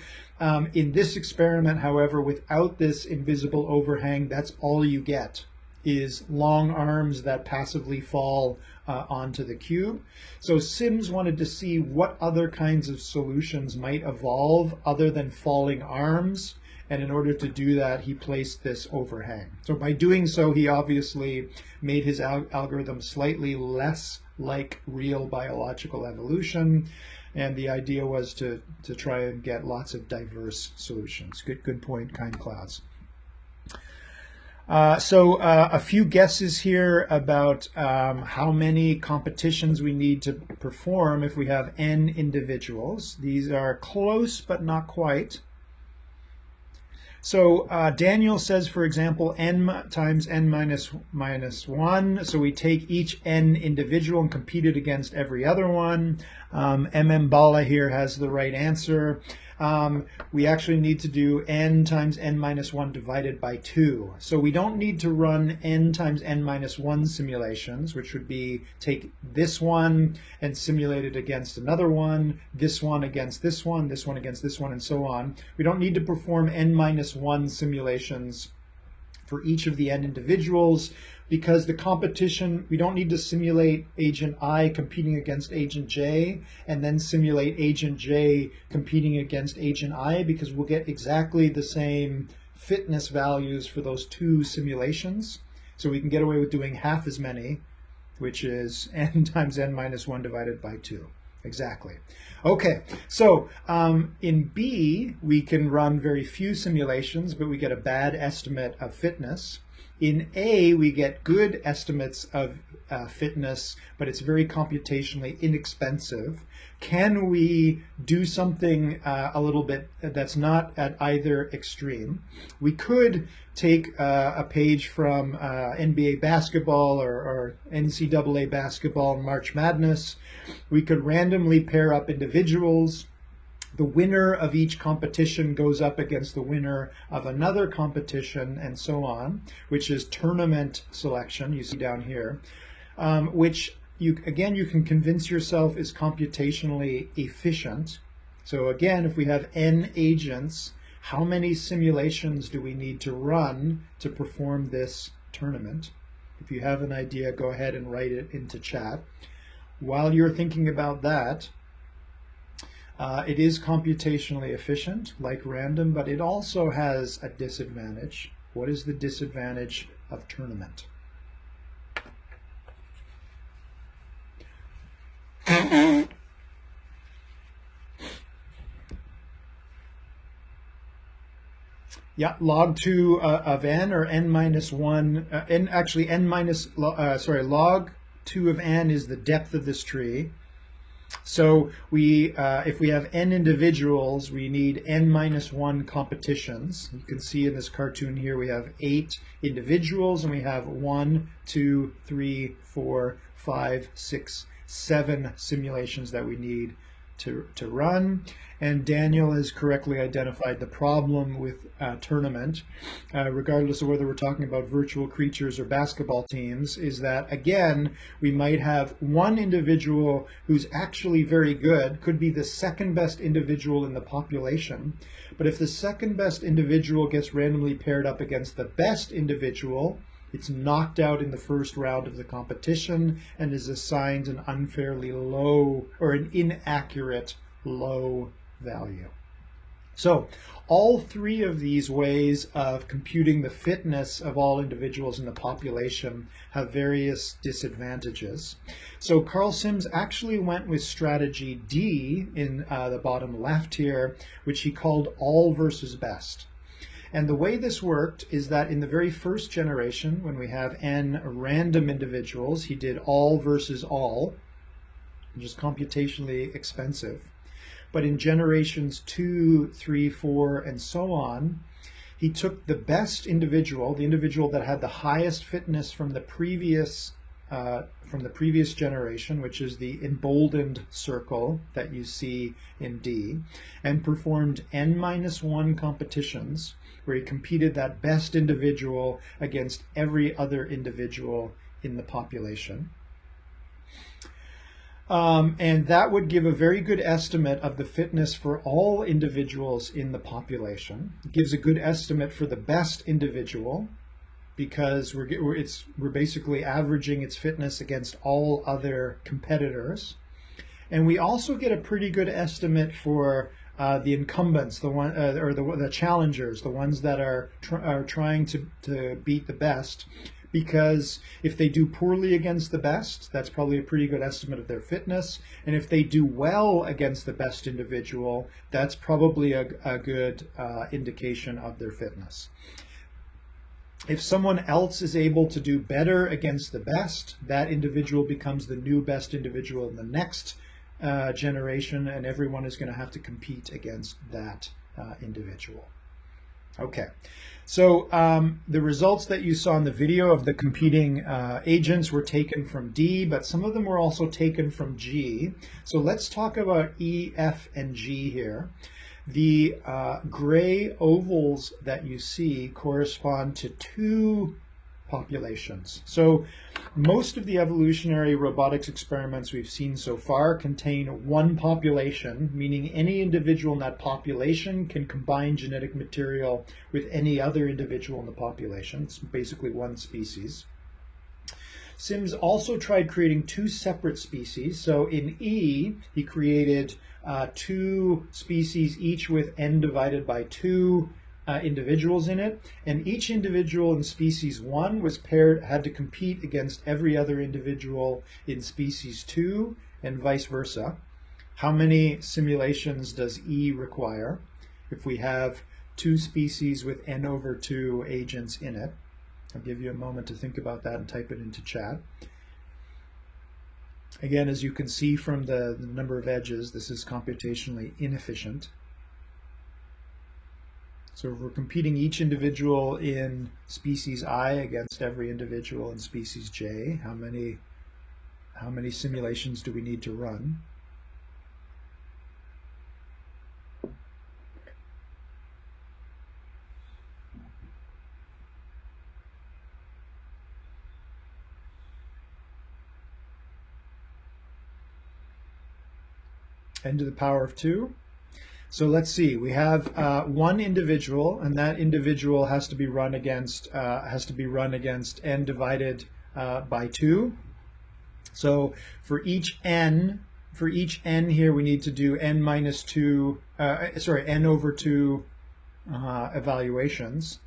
[SPEAKER 1] In this experiment, however, without this invisible overhang, that's all you get is long arms that passively fall onto the cube. So Sims wanted to see what other kinds of solutions might evolve other than falling arms. And in order to do that, he placed this overhang. So by doing so, he obviously made his algorithm slightly less like real biological evolution. And the idea was to try and get lots of diverse solutions. Good point, Kind Clouds. So a few guesses here about how many competitions we need to perform if we have n individuals. These are close, but not quite. So Daniel says, for example, n times n minus 1. So we take each n individual and compete it against every other one. Bala here has the right answer. We actually need to do n times n minus 1 divided by 2. So we don't need to run n times n minus 1 simulations, which would be take this one and simulate it against another one, this one against this one against this one, and so on. We don't need to perform n minus 1 simulations for each of the n individuals, because the competition, we don't need to simulate agent I competing against agent J and then simulate agent J competing against agent I, because we'll get exactly the same fitness values for those two simulations. So we can get away with doing half as many, which is n times n minus 1 divided by 2. Exactly. Okay, so in B, we can run very few simulations, but we get a bad estimate of fitness. In A, we get good estimates of fitness, but it's very computationally inexpensive. Can we do something a little bit that's not at either extreme? We could take a page from NBA basketball or NCAA basketball, March Madness. We could randomly pair up individuals. The winner of each competition goes up against the winner of another competition, and so on, which is tournament selection, you see down here, which you can convince yourself is computationally efficient. So again, if we have n agents, how many simulations do we need to run to perform this tournament? If you have an idea, go ahead and write it into chat. While you're thinking about that, it is computationally efficient, like random, but it also has a disadvantage. What is the disadvantage of tournament? Yeah, log 2 of n, or n minus 1, log 2 of n is the depth of this tree. So if we have n individuals, we need n minus 1 competitions. You can see in this cartoon here we have 8 individuals, and we have 1, 2, 3, 4, 5, 6, 7 simulations that we need to run. And Daniel has correctly identified the problem with tournament, regardless of whether we're talking about virtual creatures or basketball teams, is that, again, we might have one individual who's actually very good, could be the second best individual in the population. But if the second best individual gets randomly paired up against the best individual, it's knocked out in the first round of the competition and is assigned an unfairly low, or an inaccurate low value. So all three of these ways of computing the fitness of all individuals in the population have various disadvantages. So Carl Sims actually went with strategy D in the bottom left here, which he called all versus best. And the way this worked is that in the very first generation, when we have n random individuals, he did all versus all, which is computationally expensive. But in generations 2, 3, 4, and so on, he took the best individual, the individual that had the highest fitness from the previous generation, which is the emboldened circle that you see in D, and performed n-1 competitions where he competed that best individual against every other individual in the population. And that would give a very good estimate of the fitness for all individuals in the population. It gives a good estimate for the best individual because we're basically averaging its fitness against all other competitors. And we also get a pretty good estimate for the incumbents, the challengers, the ones that are trying to beat the best. Because if they do poorly against the best, that's probably a pretty good estimate of their fitness. And if they do well against the best individual, that's probably a good indication of their fitness. If someone else is able to do better against the best, that individual becomes the new best individual in the next generation, and everyone is going to have to compete against that individual. Okay, so the results that you saw in the video of the competing agents were taken from D, but some of them were also taken from G. So let's talk about E, F, and G here. The gray ovals that you see correspond to two populations. So most of the evolutionary robotics experiments we've seen so far contain one population, meaning any individual in that population can combine genetic material with any other individual in the population. It's basically one species. Sims also tried creating two separate species. So in E, he created two species, each with n divided by 2 individuals in it, and each individual in species 1 had to compete against every other individual in species 2, and vice versa. How many simulations does E require if we have two species with n/2 agents in it? I'll give you a moment to think about that and type it into chat. Again, as you can see from the number of edges, this is computationally inefficient. So if we're competing each individual in species I against every individual in species J, how many simulations do we need to run? N to the power of 2. So let's see, we have one individual, and that individual has to be run against n divided by 2. So for each n here, we need to do n/2 evaluations.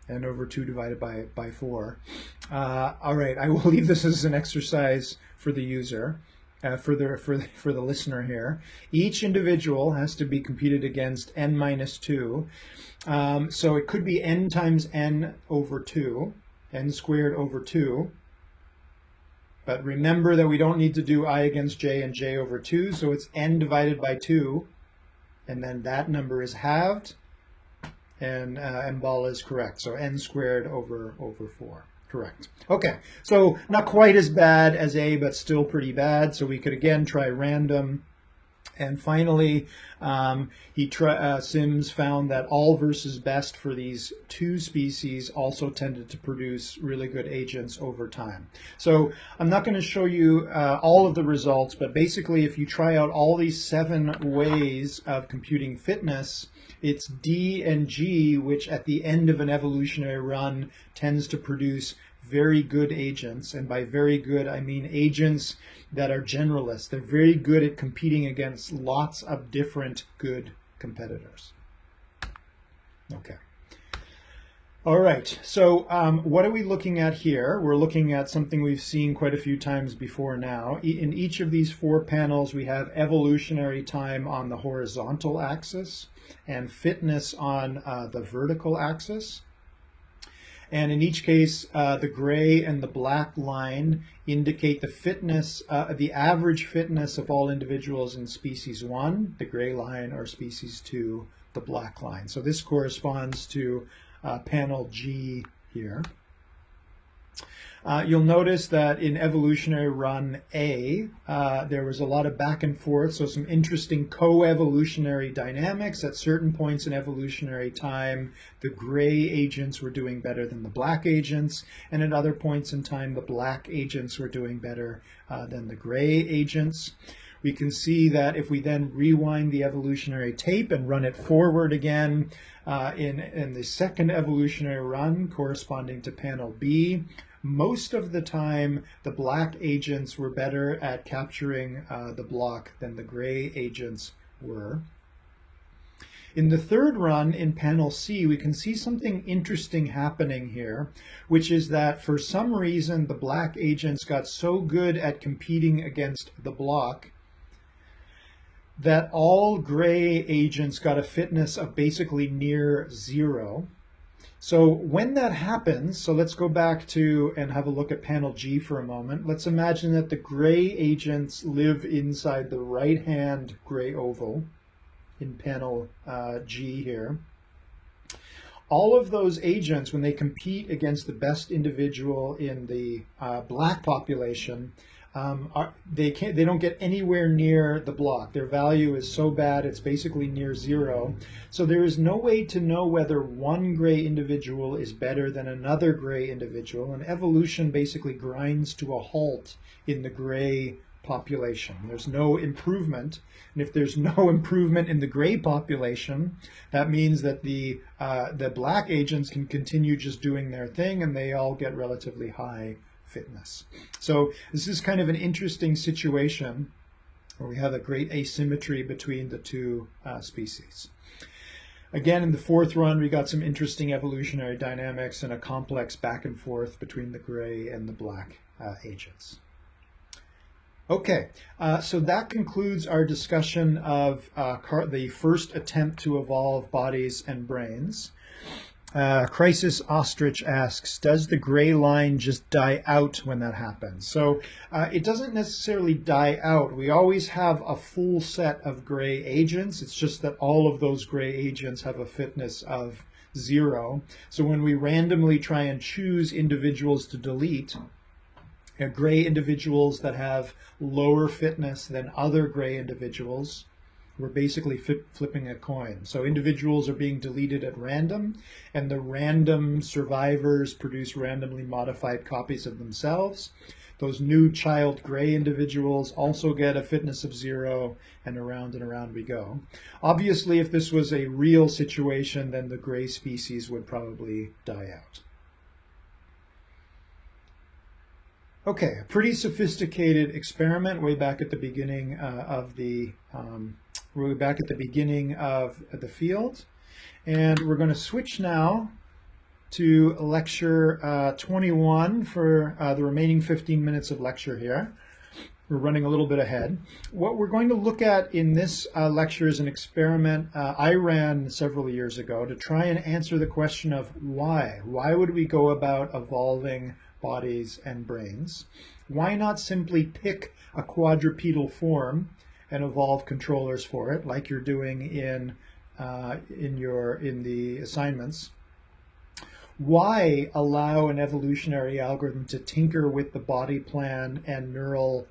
[SPEAKER 1] n/2 divided by 4. All right, I will leave this as an exercise for the user. For the listener here, each individual has to be computed against n-2. So it could be n times n/2, n squared over 2. But remember that we don't need to do I against j and j/2, so it's n divided by 2, and then that number is halved, and M-ball is correct. So n squared over 4. Correct. Okay, so not quite as bad as A, but still pretty bad. So we could again try random. And finally, Sims found that all versus best for these two species also tended to produce really good agents over time. So I'm not going to show you all of the results, but basically if you try out all these 7 ways of computing fitness, it's D and G, which at the end of an evolutionary run tends to produce very good agents. And by very good, I mean agents that are generalists. They're very good at competing against lots of different good competitors. Okay. All right, so what are we looking at here? We're looking at something we've seen quite a few times before now. In each of these 4 panels, we have evolutionary time on the horizontal axis and fitness on the vertical axis. And in each case, the gray and the black line indicate the fitness, the average fitness of all individuals in species 1, the gray line, or species 2, the black line. So this corresponds to panel G here. You'll notice that in evolutionary run A, there was a lot of back and forth, so some interesting co-evolutionary dynamics. At certain points in evolutionary time, the gray agents were doing better than the black agents, and at other points in time, the black agents were doing better than the gray agents. We can see that if we then rewind the evolutionary tape and run it forward again in the second evolutionary run corresponding to panel B, most of the time the black agents were better at capturing the block than the gray agents were. In the third run in panel C, we can see something interesting happening here, which is that for some reason the black agents got so good at competing against the block that all gray agents got a fitness of basically near 0. So when that happens, so let's go back to and have a look at panel G for a moment. Let's imagine that the gray agents live inside the right-hand gray oval in panel G here. All of those agents, when they compete against the best individual in the black population, they don't get anywhere near the block. Their value is so bad it's basically near 0. So there is no way to know whether one gray individual is better than another gray individual, and evolution basically grinds to a halt in the gray population. There's no improvement, and if there's no improvement in the gray population, that means that the black agents can continue just doing their thing, and they all get relatively high fitness. So this is kind of an interesting situation where we have a great asymmetry between the two species. Again, in the fourth run, we got some interesting evolutionary dynamics and a complex back and forth between the gray and the black agents. Okay, so that concludes our discussion of the first attempt to evolve bodies and brains. Crisis Ostrich asks, does the gray line just die out when that happens? So it doesn't necessarily die out. We always have a full set of gray agents. It's just that all of those gray agents have a fitness of 0. So when we randomly try and choose individuals to delete, gray individuals that have lower fitness than other gray individuals, we're basically flipping a coin. So individuals are being deleted at random, and the random survivors produce randomly modified copies of themselves. Those new child gray individuals also get a fitness of 0, and around we go. Obviously, if this was a real situation, then the gray species would probably die out. Okay, a pretty sophisticated experiment way back at the beginning of the field, and we're going to switch now to lecture 21 for the remaining 15 minutes of lecture here. We're running a little bit ahead. What we're going to look at in this lecture is an experiment I ran several years ago to try and answer the question of why. Why would we go about evolving bodies and brains? Why not simply pick a quadrupedal form and evolve controllers for it, like you're doing in the assignments? Why allow an evolutionary algorithm to tinker with the body plan and neural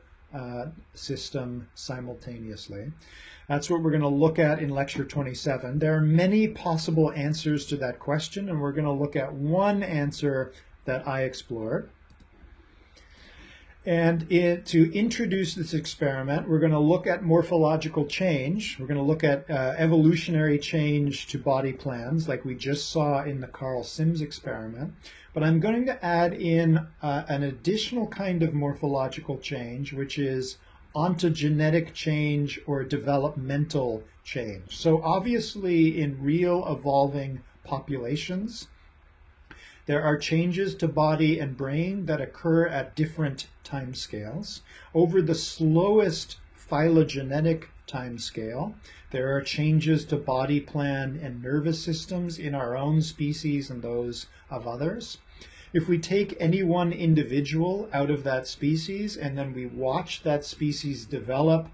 [SPEAKER 1] system simultaneously? That's what we're going to look at in lecture 27. There are many possible answers to that question, and we're going to look at one answer that I explored. And to introduce this experiment, we're going to look at morphological change. We're going to look at evolutionary change to body plans, like we just saw in the Carl Sims experiment. But I'm going to add in an additional kind of morphological change, which is ontogenetic change or developmental change. So obviously, in real evolving populations, there are changes to body and brain that occur at different time scales. Over the slowest phylogenetic time scale, there are changes to body plan and nervous systems in our own species and those of others. If we take any one individual out of that species and then we watch that species develop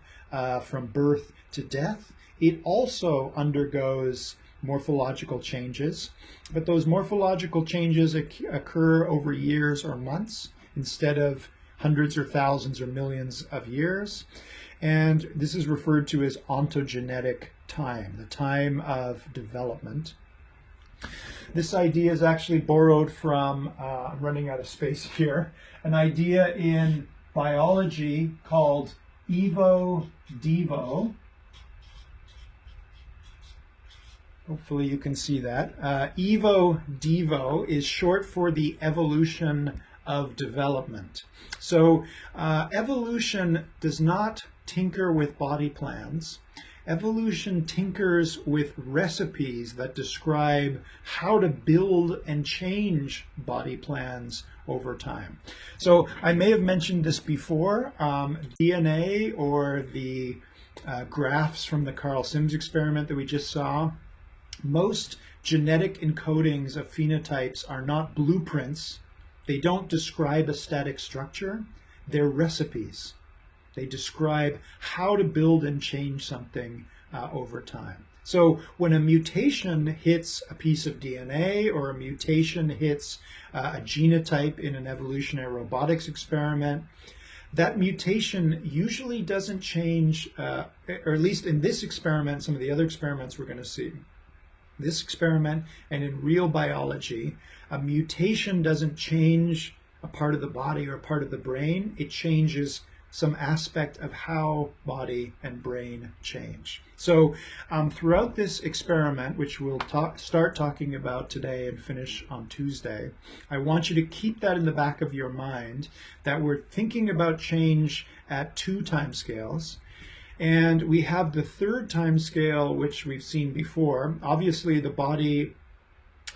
[SPEAKER 1] from birth to death, it also undergoes morphological changes, but those morphological changes occur over years or months instead of hundreds or thousands or millions of years. And this is referred to as ontogenetic time, the time of development. This idea is actually borrowed from, I'm running out of space here, an idea in biology called Evo-Devo. Hopefully you can see that. Evo-Devo is short for the evolution of development. So evolution does not tinker with body plans. Evolution tinkers with recipes that describe how to build and change body plans over time. So I may have mentioned this before. DNA, or the graphs from the Carl Sims experiment that we just saw, most genetic encodings of phenotypes are not blueprints. They don't describe a static structure. They're recipes. They describe how to build and change something over time. So when a mutation hits a piece of DNA, or a mutation hits a genotype in an evolutionary robotics experiment, that mutation usually doesn't change, or at least in this experiment, some of the other experiments we're going to see. This experiment and in real biology, a mutation doesn't change a part of the body or a part of the brain. It changes some aspect of how body and brain change. So throughout this experiment, which we'll start talking about today and finish on Tuesday, I want you to keep that in the back of your mind, that we're thinking about change at 2 time scales. And we have the 3rd time scale, which we've seen before. Obviously, the body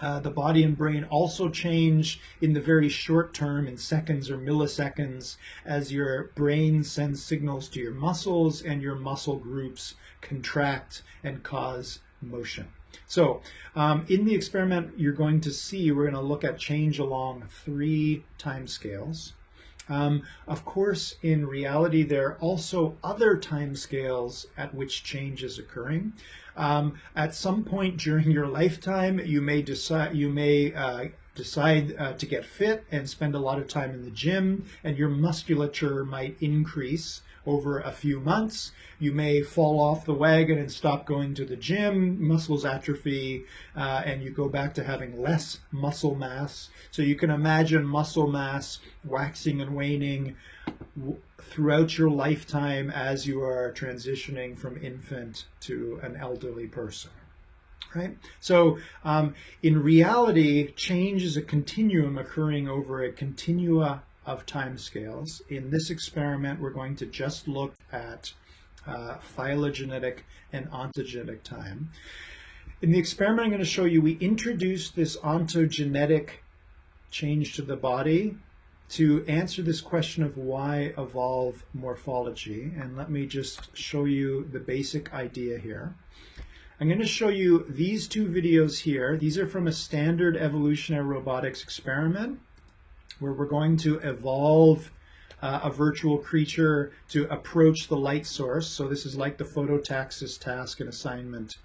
[SPEAKER 1] and brain also change in the very short term, in seconds or milliseconds, as your brain sends signals to your muscles and your muscle groups contract and cause motion. So in the experiment you're going to see, we're going to look at change along 3 time scales. Of course, in reality, there are also other time scales at which change is occurring. At some point during your lifetime, you may decide to get fit and spend a lot of time in the gym, and your musculature might increase over a few months. You may fall off the wagon and stop going to the gym, muscles atrophy, and you go back to having less muscle mass. So you can imagine muscle mass waxing and waning throughout your lifetime as you are transitioning from infant to an elderly person. Right? So in reality, change is a continuum occurring over a continua of time scales. In this experiment, we're going to just look at phylogenetic and ontogenetic time. In the experiment I'm going to show you, we introduce this ontogenetic change to the body to answer this question of why evolve morphology. And let me just show you the basic idea here. I'm going to show you these 2 videos here. These are from a standard evolutionary robotics experiment where we're going to evolve a virtual creature to approach the light source. So this is like the phototaxis task in assignment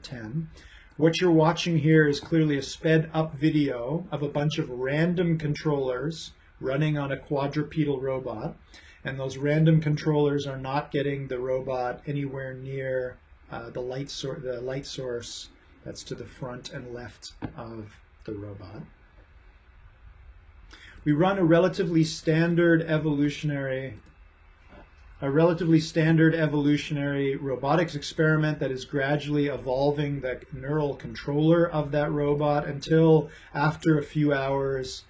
[SPEAKER 1] 10. What you're watching here is clearly a sped up video of a bunch of random controllers running on a quadrupedal robot. And those random controllers are not getting the robot anywhere near the light source that's to the front and left of the robot. we run a relatively standard evolutionary robotics experiment that is gradually evolving the neural controller of that robot until after a few hours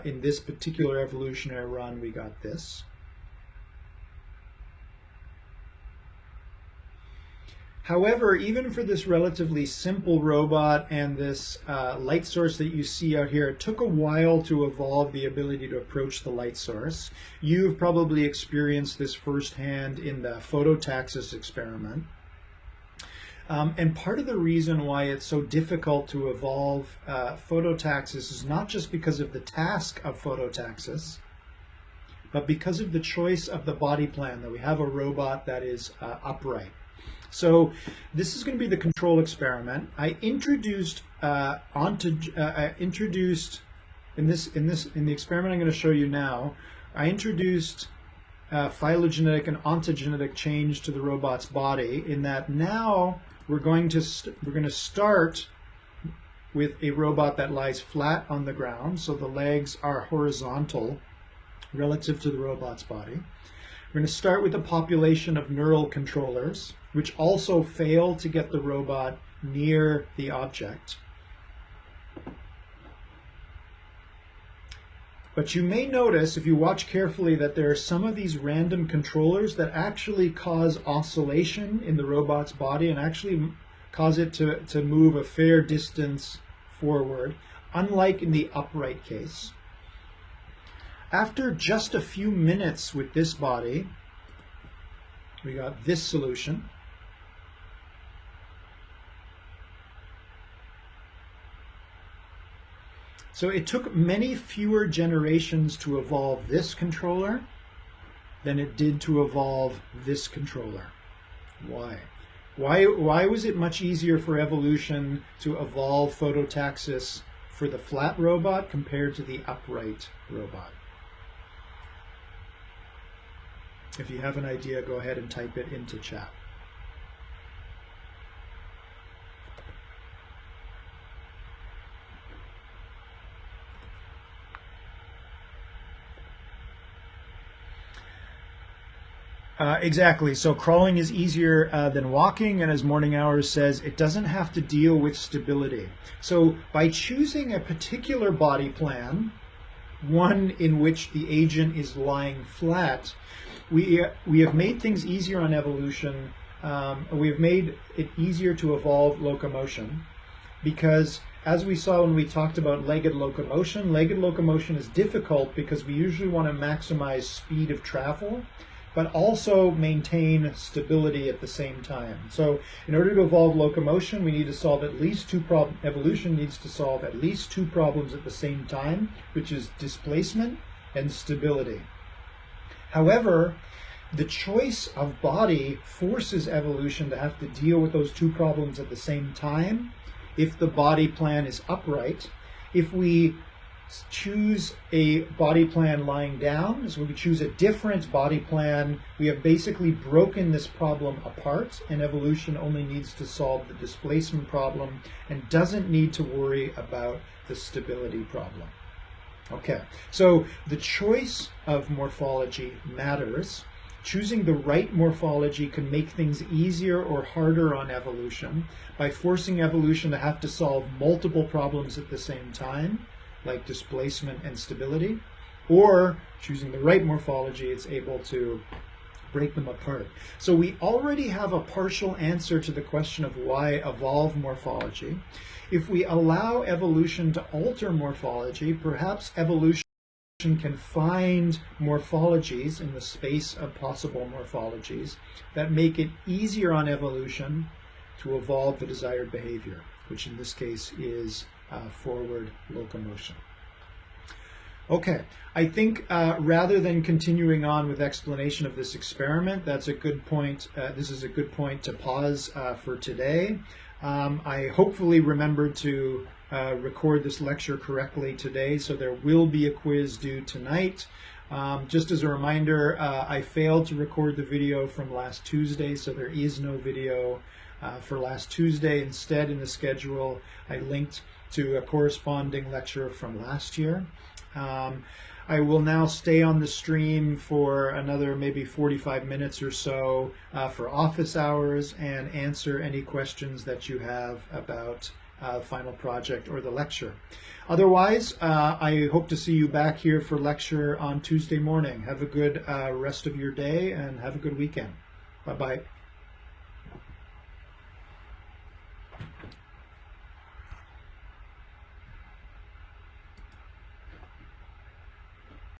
[SPEAKER 1] in this particular evolutionary run we got this. However, even for this relatively simple robot and this light source that you see out here, it took a while to evolve the ability to approach the light source. You've probably experienced this firsthand in the phototaxis experiment. And part of the reason why it's so difficult to evolve phototaxis is not just because of the task of phototaxis, but because of the choice of the body plan, that we have a robot that is upright. So this is going to be the control experiment. I introduced in the experiment I'm going to show you now, I introduced phylogenetic and ontogenetic change to the robot's body, in that now we're going to start with a robot that lies flat on the ground, so the legs are horizontal relative to the robot's body. We're going to start with a population of neural controllers, which also fail to get the robot near the object. But you may notice, if you watch carefully, that there are some of these random controllers that actually cause oscillation in the robot's body and actually cause it to move a fair distance forward, unlike in the upright case. After just a few minutes with this body, we got this solution. So it took many fewer generations to evolve this controller than it did to evolve this controller. Why? Why was it much easier for evolution to evolve phototaxis for the flat robot compared to the upright robot? If you have an idea, go ahead and type it into chat. Exactly. So crawling is easier than walking, and as Morning Hours says, it doesn't have to deal with stability. So by choosing a particular body plan, one in which the agent is lying flat, we have made things easier on evolution. We have made it easier to evolve locomotion, because as we saw when we talked about legged locomotion is difficult because we usually want to maximize speed of travel, but also maintain stability at the same time. So in order to evolve locomotion, we need to solve at least two problems. Evolution needs to solve at least two problems at the same time, which is displacement and stability. However, the choice of body forces evolution to have to deal with those two problems at the same time if the body plan is upright. If we choose a body plan lying down, so we choose a different body plan, we have basically broken this problem apart, and evolution only needs to solve the displacement problem and doesn't need to worry about the stability problem. Okay, so the choice of morphology matters. Choosing the right morphology can make things easier or harder on evolution by forcing evolution to have to solve multiple problems at the same time, like displacement and stability, or choosing the right morphology, it's able to break them apart. So we already have a partial answer to the question of why evolve morphology. If we allow evolution to alter morphology, perhaps evolution can find morphologies in the space of possible morphologies that make it easier on evolution to evolve the desired behavior, which in this case is forward locomotion. Okay, I think rather than continuing on with explanation of this experiment, that's a good point. This is a good point to pause for today. I hopefully remembered to record this lecture correctly today, so there will be a quiz due tonight. Just as a reminder, I failed to record the video from last Tuesday, so there is no video For last Tuesday, instead, in the schedule, I linked to a corresponding lecture from last year. I will now stay on the stream for another maybe 45 minutes or so for office hours and answer any questions that you have about final project or the lecture. Otherwise, I hope to see you back here for lecture on Tuesday morning. Have a good rest of your day and have a good weekend. Bye-bye.